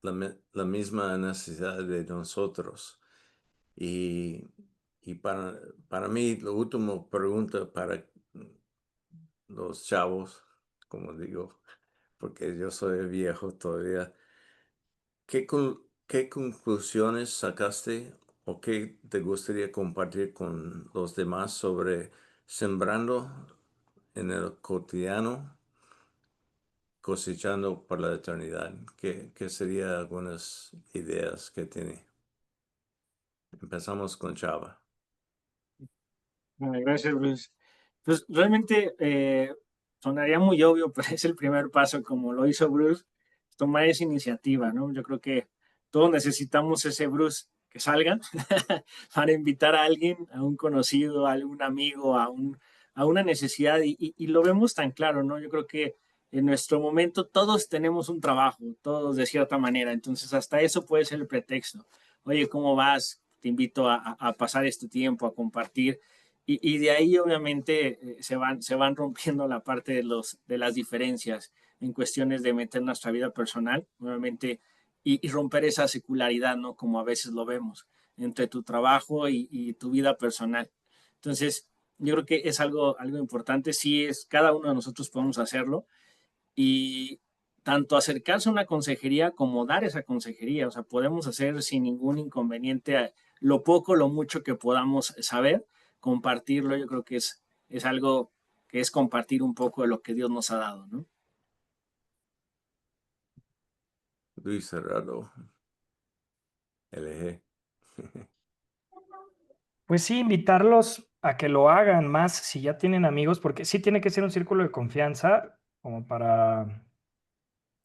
la misma necesidad de nosotros. Y para mí, la última pregunta para los chavos, como digo, porque yo soy viejo todavía, ¿qué conclusiones sacaste o qué te gustaría compartir con los demás sobre sembrando en el cotidiano, cosechando por la eternidad? ¿Qué serían algunas ideas que tiene? Empezamos con Chava. Gracias, Luis. Pues realmente sonaría muy obvio, pero es el primer paso, como lo hizo Bruce, tomar esa iniciativa, ¿no? Yo creo que todos necesitamos ese Bruce que salga para invitar a alguien, a un conocido, a algún amigo, a una necesidad, y lo vemos tan claro, ¿no? Yo creo que en nuestro momento todos tenemos un trabajo, todos de cierta manera, entonces hasta eso puede ser el pretexto. oye, ¿cómo vas? Te invito a pasar este tiempo, a compartir. Y de ahí obviamente se van rompiendo la parte de las diferencias en cuestiones de meter nuestra vida personal, obviamente, y romper esa secularidad, ¿no? Como a veces lo vemos, entre tu trabajo y tu vida personal. Entonces, yo creo que es algo importante. Sí, cada uno de nosotros podemos hacerlo y tanto acercarse a una consejería como dar esa consejería. O sea, podemos hacer sin ningún inconveniente lo poco, lo mucho que podamos saber, compartirlo. Yo creo que es algo que es compartir un poco de lo que Dios nos ha dado, ¿no? Luis Cerrado, LG. Pues sí, invitarlos a que lo hagan más si ya tienen amigos, porque sí tiene que ser un círculo de confianza, como para,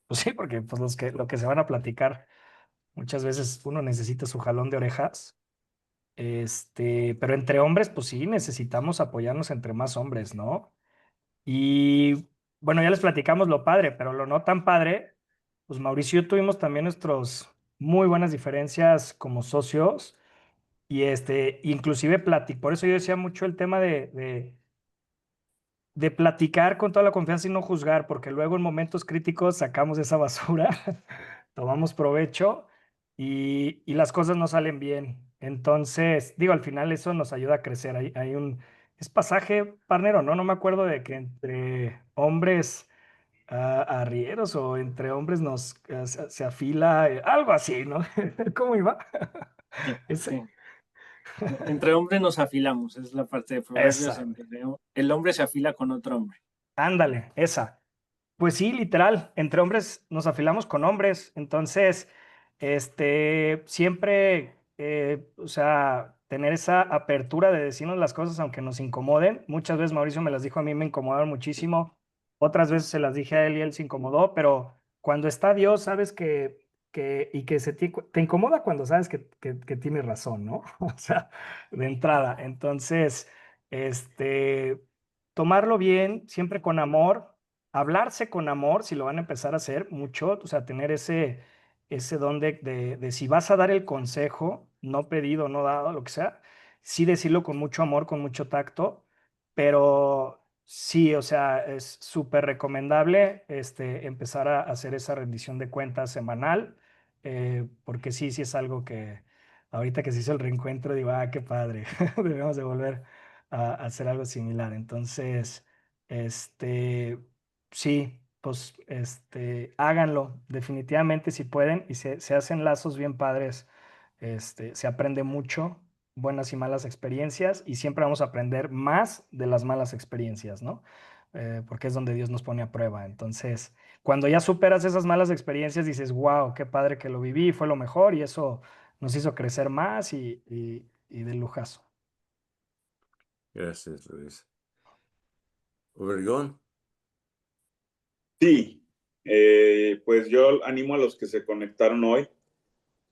pues sí, porque pues lo que se van a platicar, muchas veces uno necesita su jalón de orejas. Pero entre hombres, pues sí, necesitamos apoyarnos entre más hombres, ¿no? Y bueno, ya les platicamos lo padre, pero lo no tan padre, pues Mauricio y yo tuvimos también nuestros muy buenas diferencias como socios y inclusive por eso yo decía mucho el tema de platicar con toda la confianza y no juzgar, porque luego en momentos críticos sacamos esa basura, tomamos provecho y las cosas no salen bien. Entonces, digo, al final eso nos ayuda a crecer. Es pasaje, partnero, ¿no? No me acuerdo de que entre hombres arrieros o entre hombres se afila, algo así, ¿no? ¿Cómo iba? Sí. Entre hombres nos afilamos, es la parte de Proverbios. Esa. El hombre se afila con otro hombre. Ándale, esa. Pues sí, literal, entre hombres nos afilamos con hombres, entonces, siempre, o sea, tener esa apertura de decirnos las cosas aunque nos incomoden. Muchas veces Mauricio me las dijo a mí, me incomodaron muchísimo, otras veces se las dije a él y él se incomodó, pero cuando está Dios, sabes y que te incomoda cuando sabes que tiene razón, ¿no? O sea, de entrada. Entonces, tomarlo bien, siempre con amor, hablarse con amor, si lo van a empezar a hacer mucho, o sea, tener ese don de si vas a dar el consejo, no pedido, no dado, lo que sea, sí decirlo con mucho amor, con mucho tacto, pero sí, o sea, es súper recomendable empezar a hacer esa rendición de cuentas semanal, porque sí es algo que ahorita que se hizo el reencuentro, digo, qué padre, debemos de volver a hacer algo similar. Entonces, sí, pues háganlo, definitivamente si pueden y se hacen lazos bien padres, se aprende mucho, buenas y malas experiencias y siempre vamos a aprender más de las malas experiencias, ¿no? Porque es donde Dios nos pone a prueba. Entonces, cuando ya superas esas malas experiencias, dices, wow, qué padre que lo viví, fue lo mejor y eso nos hizo crecer más y de lujazo. Gracias, Luis. Obregón. Sí, pues yo animo a los que se conectaron hoy,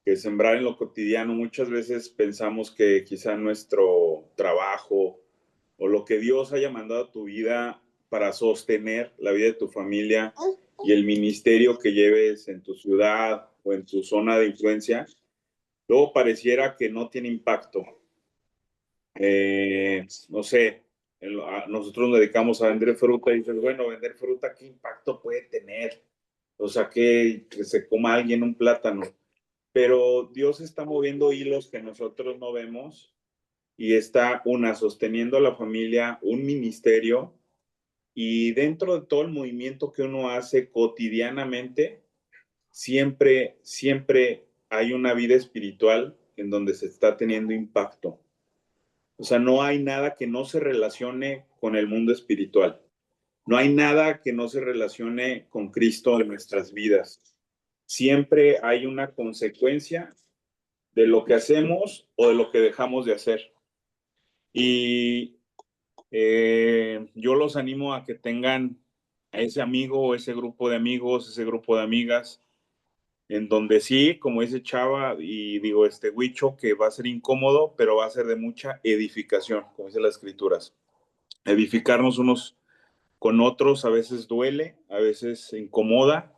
que sembrar en lo cotidiano. Muchas veces pensamos que quizá nuestro trabajo o lo que Dios haya mandado a tu vida para sostener la vida de tu familia y el ministerio que lleves en tu ciudad o en tu zona de influencia, luego pareciera que no tiene impacto. No sé, nosotros nos dedicamos a vender fruta y dices, bueno, vender fruta, ¿qué impacto puede tener? O sea, que se coma alguien un plátano. Pero Dios está moviendo hilos que nosotros no vemos y está sosteniendo a la familia, un ministerio, y dentro de todo el movimiento que uno hace cotidianamente, siempre hay una vida espiritual en donde se está teniendo impacto. O sea, no hay nada que no se relacione con el mundo espiritual. No hay nada que no se relacione con Cristo en nuestras vidas. Siempre hay una consecuencia de lo que hacemos o de lo que dejamos de hacer. Y yo los animo a que tengan a ese amigo o ese grupo de amigos, ese grupo de amigas, en donde sí, como dice Chava y digo Huicho, que va a ser incómodo, pero va a ser de mucha edificación, como dice las escrituras. Edificarnos unos con otros a veces duele, a veces incomoda,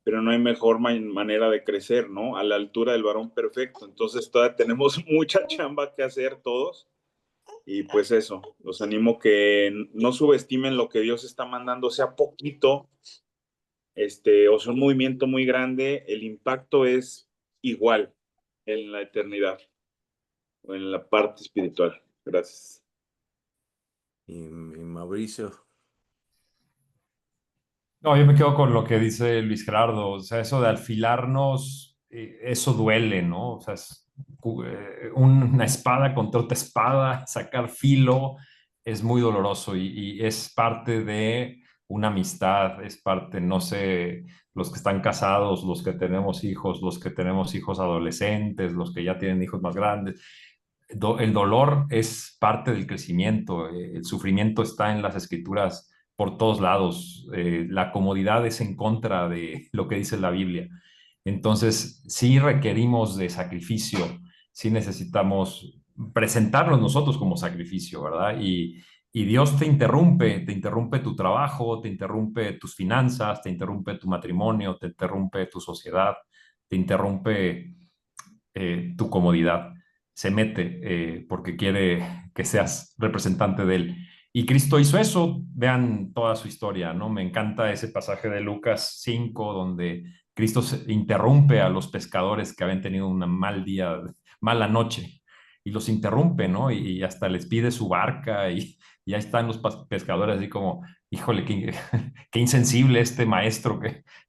pero no hay mejor manera de crecer, ¿no? A la altura del varón perfecto. Entonces todavía tenemos mucha chamba que hacer todos. Y pues eso, los animo que no subestimen lo que Dios está mandando, sea poquito, o sea un movimiento muy grande, el impacto es igual en la eternidad o en la parte espiritual. Gracias. Y Mauricio. No, yo me quedo con lo que dice Luis Gerardo, o sea, eso de alfilarnos, eso duele, ¿no? O sea, es una espada contra otra espada, sacar filo es muy doloroso y es parte de una amistad, es parte, no sé, los que están casados, los que tenemos hijos, los que tenemos hijos adolescentes, los que ya tienen hijos más grandes. El dolor es parte del crecimiento, el sufrimiento está en las escrituras por todos lados. La comodidad es en contra de lo que dice la Biblia. Entonces, sí requerimos de sacrificio, sí necesitamos presentarnos nosotros como sacrificio, ¿verdad? Y Dios te interrumpe tu trabajo, te interrumpe tus finanzas, te interrumpe tu matrimonio, te interrumpe tu sociedad, te interrumpe tu comodidad. Se mete porque quiere que seas representante de él. Y Cristo hizo eso, vean toda su historia, ¿no? Me encanta ese pasaje de Lucas 5 donde Cristo interrumpe a los pescadores que habían tenido un mal día, mala noche, y los interrumpe, ¿no? Y hasta les pide su barca y ahí están los pescadores así como, híjole, qué insensible este maestro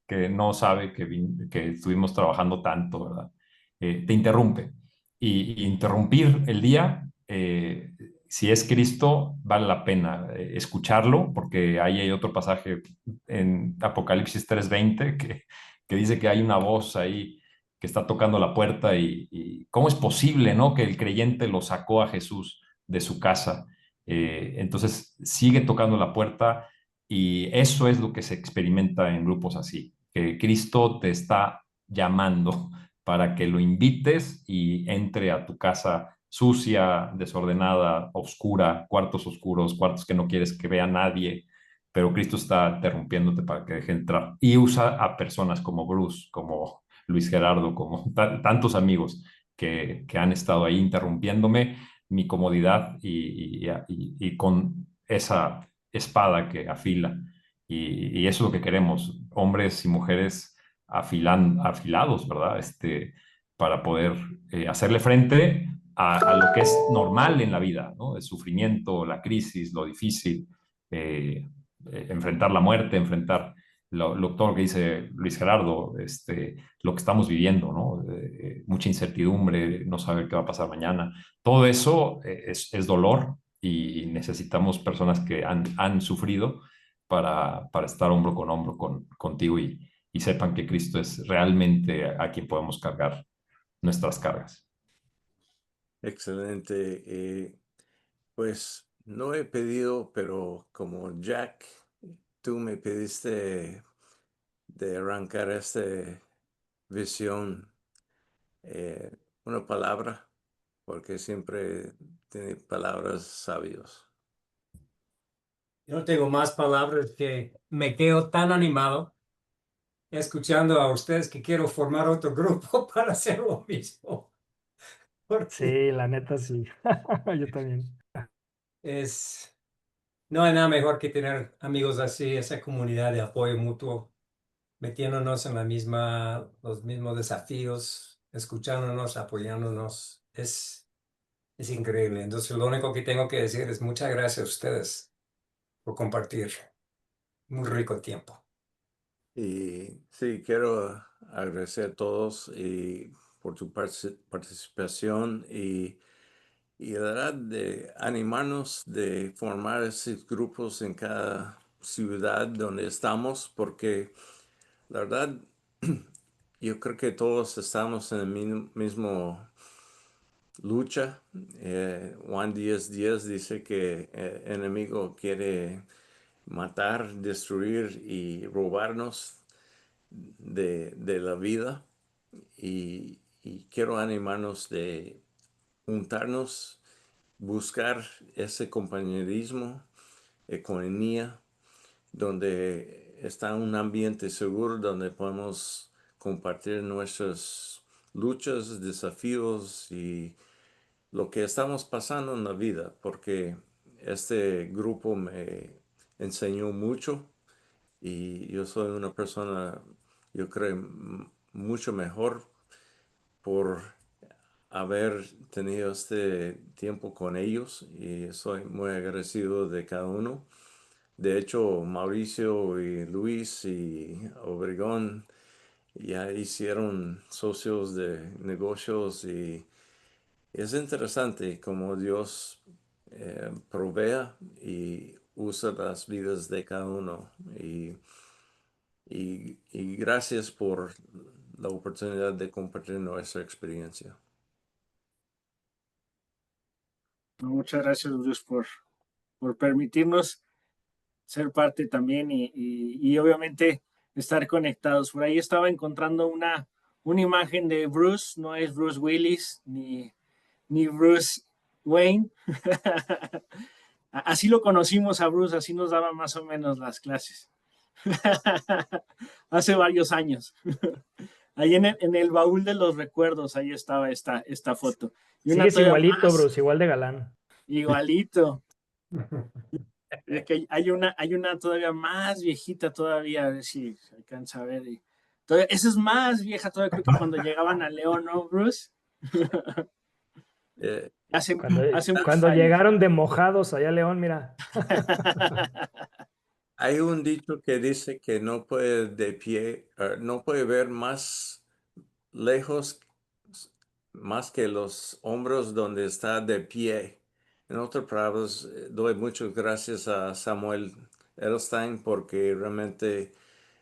que no sabe que estuvimos trabajando tanto, ¿verdad? Te interrumpe. Y interrumpir el día, si es Cristo, vale la pena escucharlo, porque ahí hay otro pasaje en Apocalipsis 3:20 que dice que hay una voz ahí que está tocando la puerta y cómo es posible, ¿no? Que el creyente lo sacó a Jesús de su casa. Entonces sigue tocando la puerta y eso es lo que se experimenta en grupos así, que Cristo te está llamando para que lo invites y entre a tu casa sucia, desordenada, oscura, cuartos oscuros, cuartos que no quieres que vea nadie, pero Cristo está interrumpiéndote para que deje entrar. Y usa a personas como Bruce, como Luis Gerardo, como tantos amigos que han estado ahí interrumpiéndome mi comodidad y con esa espada que afila. Y eso es lo que queremos, hombres y mujeres afilados, ¿verdad? Para poder hacerle frente a lo que es normal en la vida, ¿no? El sufrimiento, la crisis, lo difícil, enfrentar la muerte, enfrentar todo lo que dice Luis Gerardo, lo que estamos viviendo, ¿no? Mucha incertidumbre, no saber qué va a pasar mañana. Todo eso es dolor y necesitamos personas que han sufrido para estar hombro con hombro contigo y sepan que Cristo es realmente a quien podemos cargar nuestras cargas. Excelente. Pues no he pedido, pero como Jack, tú me pediste de arrancar esta visión, una palabra, porque siempre tiene palabras sabios. Yo no tengo más palabras que me quedo tan animado escuchando a ustedes que quiero formar otro grupo para hacer lo mismo. Porque Sí, la neta sí. Yo también. no hay nada mejor que tener amigos así, esa comunidad de apoyo mutuo, metiéndonos en los mismos desafíos, escuchándonos, apoyándonos. Es increíble. Entonces, lo único que tengo que decir es muchas gracias a ustedes por compartir un rico tiempo. Y sí, quiero agradecer a todos y por tu participación y la verdad de animarnos de formar esos grupos en cada ciudad donde estamos, porque la verdad yo creo que todos estamos en el mismo lucha. Juan 10:10 dice que el enemigo quiere matar, destruir y robarnos de la vida. Y quiero animarnos de juntarnos, buscar ese compañerismo, economía, donde está un ambiente seguro donde podemos compartir nuestras luchas, desafíos y lo que estamos pasando en la vida, porque este grupo me enseñó mucho y yo soy una persona, yo creo, mucho mejor por haber tenido este tiempo con ellos y soy muy agradecido de cada uno. De hecho, Mauricio y Luis y Obregón ya hicieron socios de negocios y es interesante cómo Dios provea y usa las vidas de cada uno. Y gracias por la oportunidad de compartir nuestra experiencia. Muchas gracias, Bruce, por permitirnos ser parte también y obviamente estar conectados. Por ahí estaba encontrando una imagen de Bruce, no es Bruce Willis ni Bruce Wayne. Así lo conocimos a Bruce, así nos daba más o menos las clases. Hace varios años. Ahí en el baúl de los recuerdos, ahí estaba esta foto. Y una Sigues igualito, más, Bruce, igual de galán. Igualito. Es que hay una todavía más viejita todavía, a ver si se alcanza a ver. Esa es más vieja todavía, creo que cuando llegaban a León, ¿no, Bruce? Hace muchos Cuando años. llegaron de mojados allá a León, mira. Hay un dicho que dice que no puede de pie, no puede ver más lejos, más que los hombros donde está de pie. En otras palabras, doy muchas gracias a Samuel Edelstein porque realmente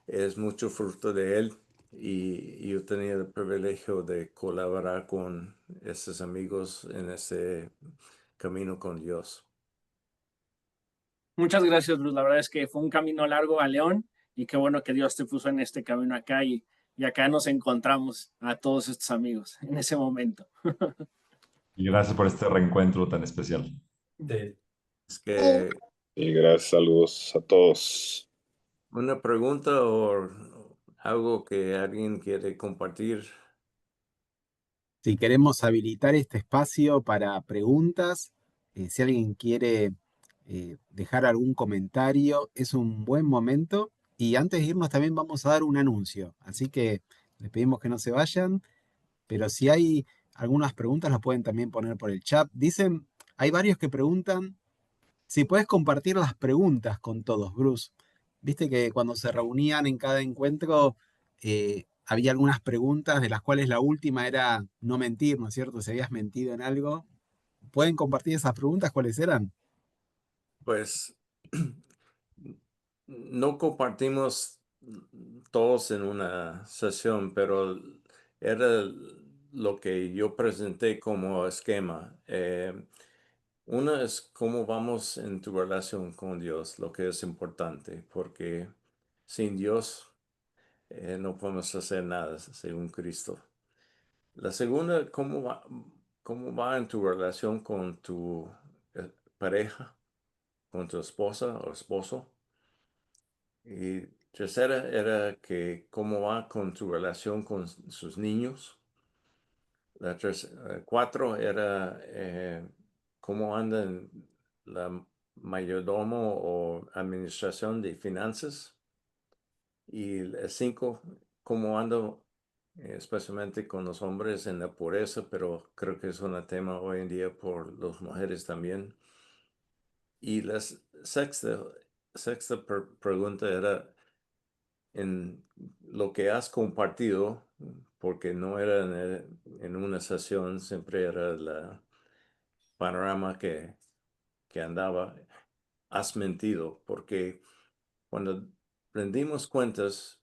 es mucho fruto de él y yo tenía el privilegio de colaborar con estos amigos en este camino con Dios. Muchas gracias, Bruce. La verdad es que fue un camino largo a León y qué bueno que Dios te puso en este camino acá y acá nos encontramos a todos estos amigos en ese momento. Y gracias por este reencuentro tan especial. Sí. Es que Y gracias, saludos a todos. una pregunta o algo que alguien quiere compartir. Si queremos habilitar este espacio para preguntas, si alguien quiere dejar algún comentario, es un buen momento. Y antes de irnos también vamos a dar un anuncio. Así que les pedimos que no se vayan, pero si hay algunas preguntas las pueden también poner por el chat. Dicen, hay varios que preguntan si puedes compartir las preguntas con todos, Bruce. Viste que cuando se reunían en cada encuentro había algunas preguntas de las cuales la última era no mentir, ¿no es cierto? Si habías mentido en algo. ¿Pueden compartir esas preguntas? ¿Cuáles eran? Pues no compartimos todos en una sesión, pero era lo que yo presenté como esquema. Una es cómo vamos en tu relación con Dios, lo que es importante, porque sin Dios no podemos hacer nada según Cristo. La segunda, cómo va en tu relación con tu pareja, con tu esposa o esposo. Y tercera era que cómo va con tu relación con sus niños. Cuatro era cómo anda en la mayordomo o administración de finanzas. Y cinco, cómo ando especialmente con los hombres en la pureza, pero creo que es un tema hoy en día por las mujeres también. Y la sexta pregunta era en lo que has compartido, porque no era en una sesión, siempre era el panorama que andaba, has mentido, porque cuando rendimos cuentas,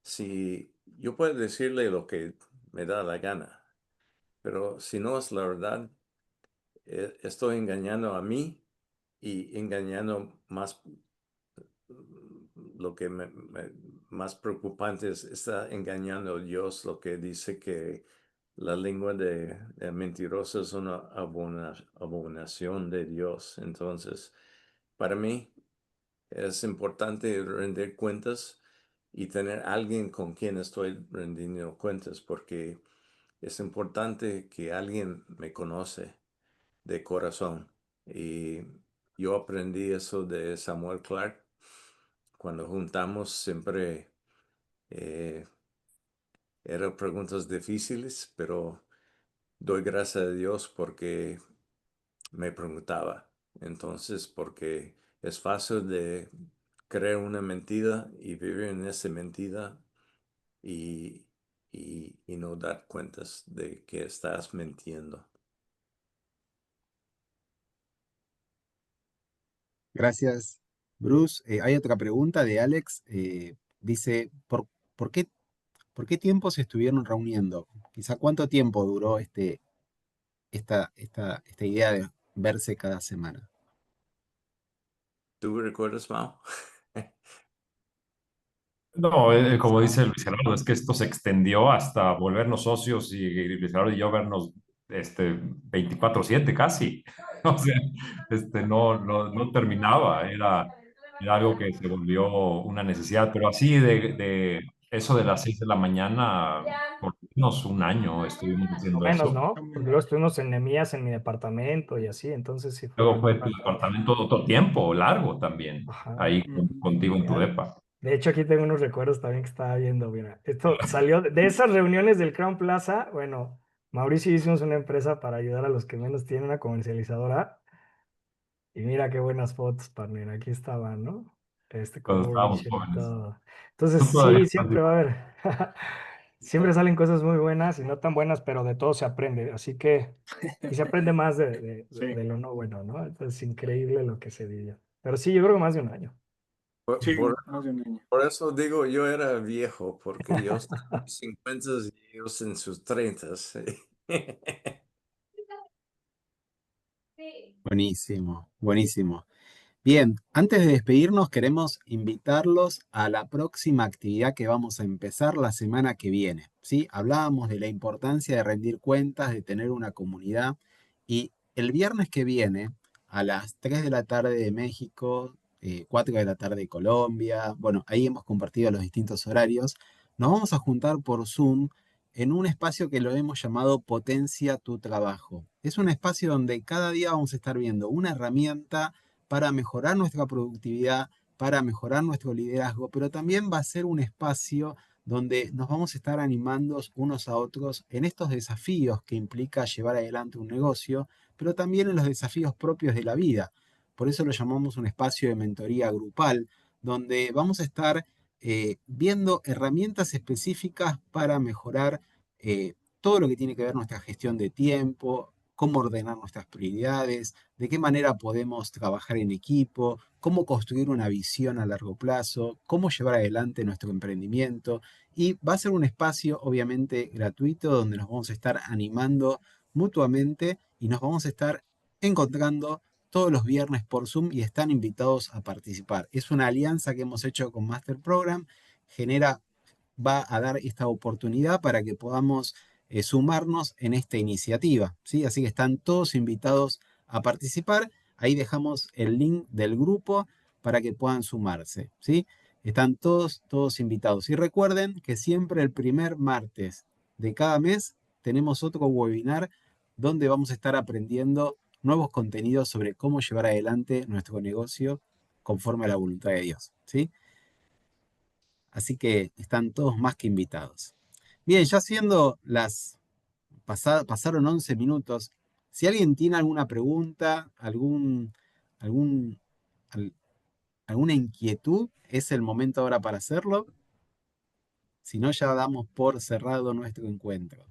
si yo puedo decirle lo que me da la gana, pero si no es la verdad, estoy engañando a mí y engañando más. Lo que más preocupante es está engañando a Dios, lo que dice que la lengua de mentirosa es una abominación de Dios. Entonces, para mí, es importante rendir cuentas y tener alguien con quien estoy rendiendo cuentas, porque es importante que alguien me conoce de corazón. Y yo aprendí eso de Samuel Clark. Cuando juntamos siempre eran preguntas difíciles, pero doy gracias a Dios porque me preguntaba. Entonces, porque es fácil de creer una mentira y vivir en esa mentira y, y no dar cuentas de que estás mintiendo. Gracias, Bruce. Hay otra pregunta de Alex. Dice, ¿por qué, por qué tiempo se estuvieron reuniendo? Quizá cuánto tiempo duró esta idea de verse cada semana. ¿Tú recuerdas, Mao? No, como dice Luis Gerardo, es que esto se extendió hasta volvernos socios y Luis Gerardo y yo vernos 24/7 casi. O sea, no terminaba, era algo que se volvió una necesidad, pero así de eso de las 6 de la mañana, por lo menos un año estuvimos O haciendo menos, eso. ¿no? Porque luego estuvimos en Nemías en mi departamento y así, entonces sí fue Luego fue tu bastante. departamento otro tiempo, largo también, Ajá. ahí contigo en tu Ya. depa. De hecho, aquí tengo unos recuerdos también que estaba viendo, mira. Esto salió de esas reuniones del Crown Plaza. Bueno, Mauricio y yo hicimos una empresa para ayudar a los que menos tienen, una comercializadora. Y mira qué buenas fotos, partner. Aquí estaban, ¿no? Con Cuando estábamos Mauricio y jóvenes. todo. Entonces, Tú todavía sí, estás siempre va a haber. Siempre salen cosas muy buenas y no tan buenas, pero de todo se aprende. Así que, y se aprende más Sí, de lo no bueno, ¿no? Entonces, increíble lo que se vivió. Pero sí, yo creo que más de un año. Por, sí, por- más de un año. por eso digo, yo era viejo, porque yo estoy en mis 50 y ellos en sus 30. Buenísimo, buenísimo. Bien, antes de despedirnos, queremos invitarlos a la próxima actividad que vamos a empezar la semana que viene. ¿Sí? Hablábamos de la importancia de rendir cuentas, de tener una comunidad, y el viernes que viene, a las 3 de la tarde de México, 4 de la tarde de Colombia, bueno, ahí hemos compartido los distintos horarios, nos vamos a juntar por Zoom en un espacio que lo hemos llamado Potencia tu Trabajo. Es un espacio donde cada día vamos a estar viendo una herramienta para mejorar nuestra productividad, para mejorar nuestro liderazgo, pero también va a ser un espacio donde nos vamos a estar animando unos a otros en estos desafíos que implica llevar adelante un negocio, pero también en los desafíos propios de la vida. Por eso lo llamamos un espacio de mentoría grupal, donde vamos a estar viendo herramientas específicas para mejorar todo lo que tiene que ver nuestra gestión de tiempo, cómo ordenar nuestras prioridades, de qué manera podemos trabajar en equipo, cómo construir una visión a largo plazo, cómo llevar adelante nuestro emprendimiento. Y va a ser un espacio obviamente gratuito donde nos vamos a estar animando mutuamente y nos vamos a estar encontrando todos los viernes por Zoom y están invitados a participar. Es una alianza que hemos hecho con Master Program, va a dar esta oportunidad para que podamos sumarnos en esta iniciativa, ¿sí? Así que están todos invitados a participar. Ahí dejamos el link del grupo para que puedan sumarse, ¿sí? Están todos invitados. Y recuerden que siempre el primer martes de cada mes tenemos otro webinar donde vamos a estar aprendiendo nuevos contenidos sobre cómo llevar adelante nuestro negocio conforme a la voluntad de Dios, ¿sí? Así que están todos más que invitados. Bien, ya siendo pasaron 11 minutos. Si alguien tiene alguna pregunta, algún, al- alguna inquietud, es el momento ahora para hacerlo. Si no, ya damos por cerrado nuestro encuentro.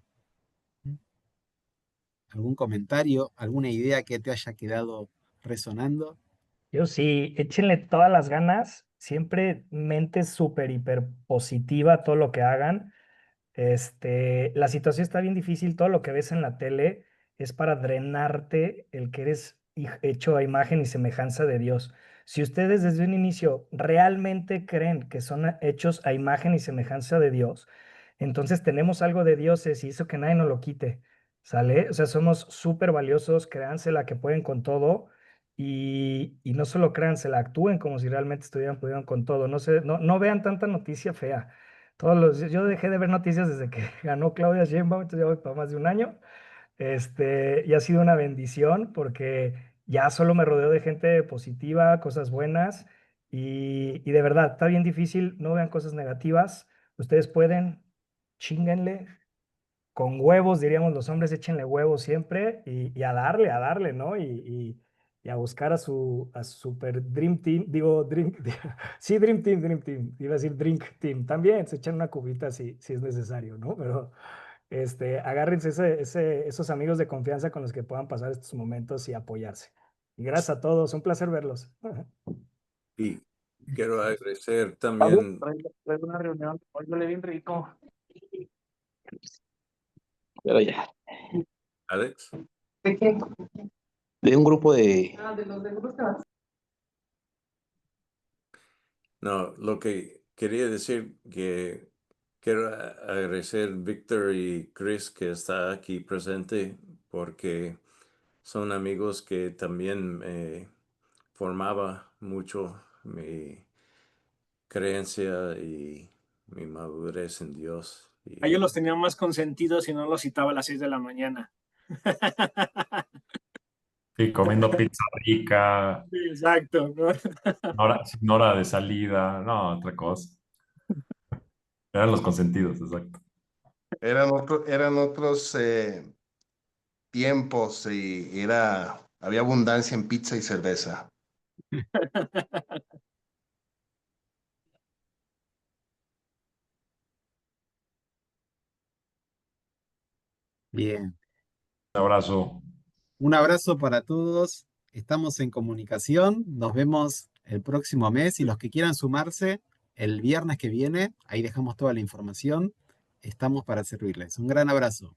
¿Algún comentario, alguna idea que te haya quedado resonando? Yo sí, échenle todas las ganas, siempre mente súper, hiper positiva a todo lo que hagan. La situación está bien difícil, todo lo que ves en la tele es para drenarte el que eres hecho a imagen y semejanza de Dios. Si ustedes desde un inicio realmente creen que son hechos a imagen y semejanza de Dios, entonces tenemos algo de dioses y eso que nadie nos lo quite, ¿sale? O sea, somos súper valiosos, créansela que pueden con todo y no solo créansela, actúen como si realmente pudieran con todo. No vean tanta noticia fea. Yo dejé de ver noticias desde que ganó Claudia Sheinbaum, entonces ya voy para más de un año. Y ha sido una bendición porque ya solo me rodeo de gente positiva, cosas buenas y de verdad, está bien difícil, no vean cosas negativas. Ustedes pueden, chinguenle, con huevos, diríamos los hombres, échenle huevos siempre y a darle, ¿no? Y a buscar a su super Dream Team, sí, Dream Team, iba a decir Drink Team, también se echan una cubita si es necesario, ¿no? Pero agárrense esos amigos de confianza con los que puedan pasar estos momentos y apoyarse. Y gracias a todos, un placer verlos. Y quiero agradecer Pablo, también, traigo una reunión, hoy huele bien rico. Pero ya. Alex. ¿De qué? De un grupo de... Ah, de los de grupos que vas. No, lo que quería decir que quiero agradecer Víctor y Chris que está aquí presente porque son amigos que también formaba mucho mi creencia y mi madurez en Dios. A ellos los tenía más consentidos y no los citaba a las 6 de la mañana. Sí, comiendo pizza rica, Sí, exacto, ¿no? sin hora de salida, no, otra cosa. Eran los consentidos, exacto. Eran otros tiempos y había abundancia en pizza y cerveza. Bien. Un abrazo. Un abrazo para todos. Estamos en comunicación. Nos vemos el próximo mes y los que quieran sumarse el viernes que viene, ahí dejamos toda la información. Estamos para servirles. Un gran abrazo.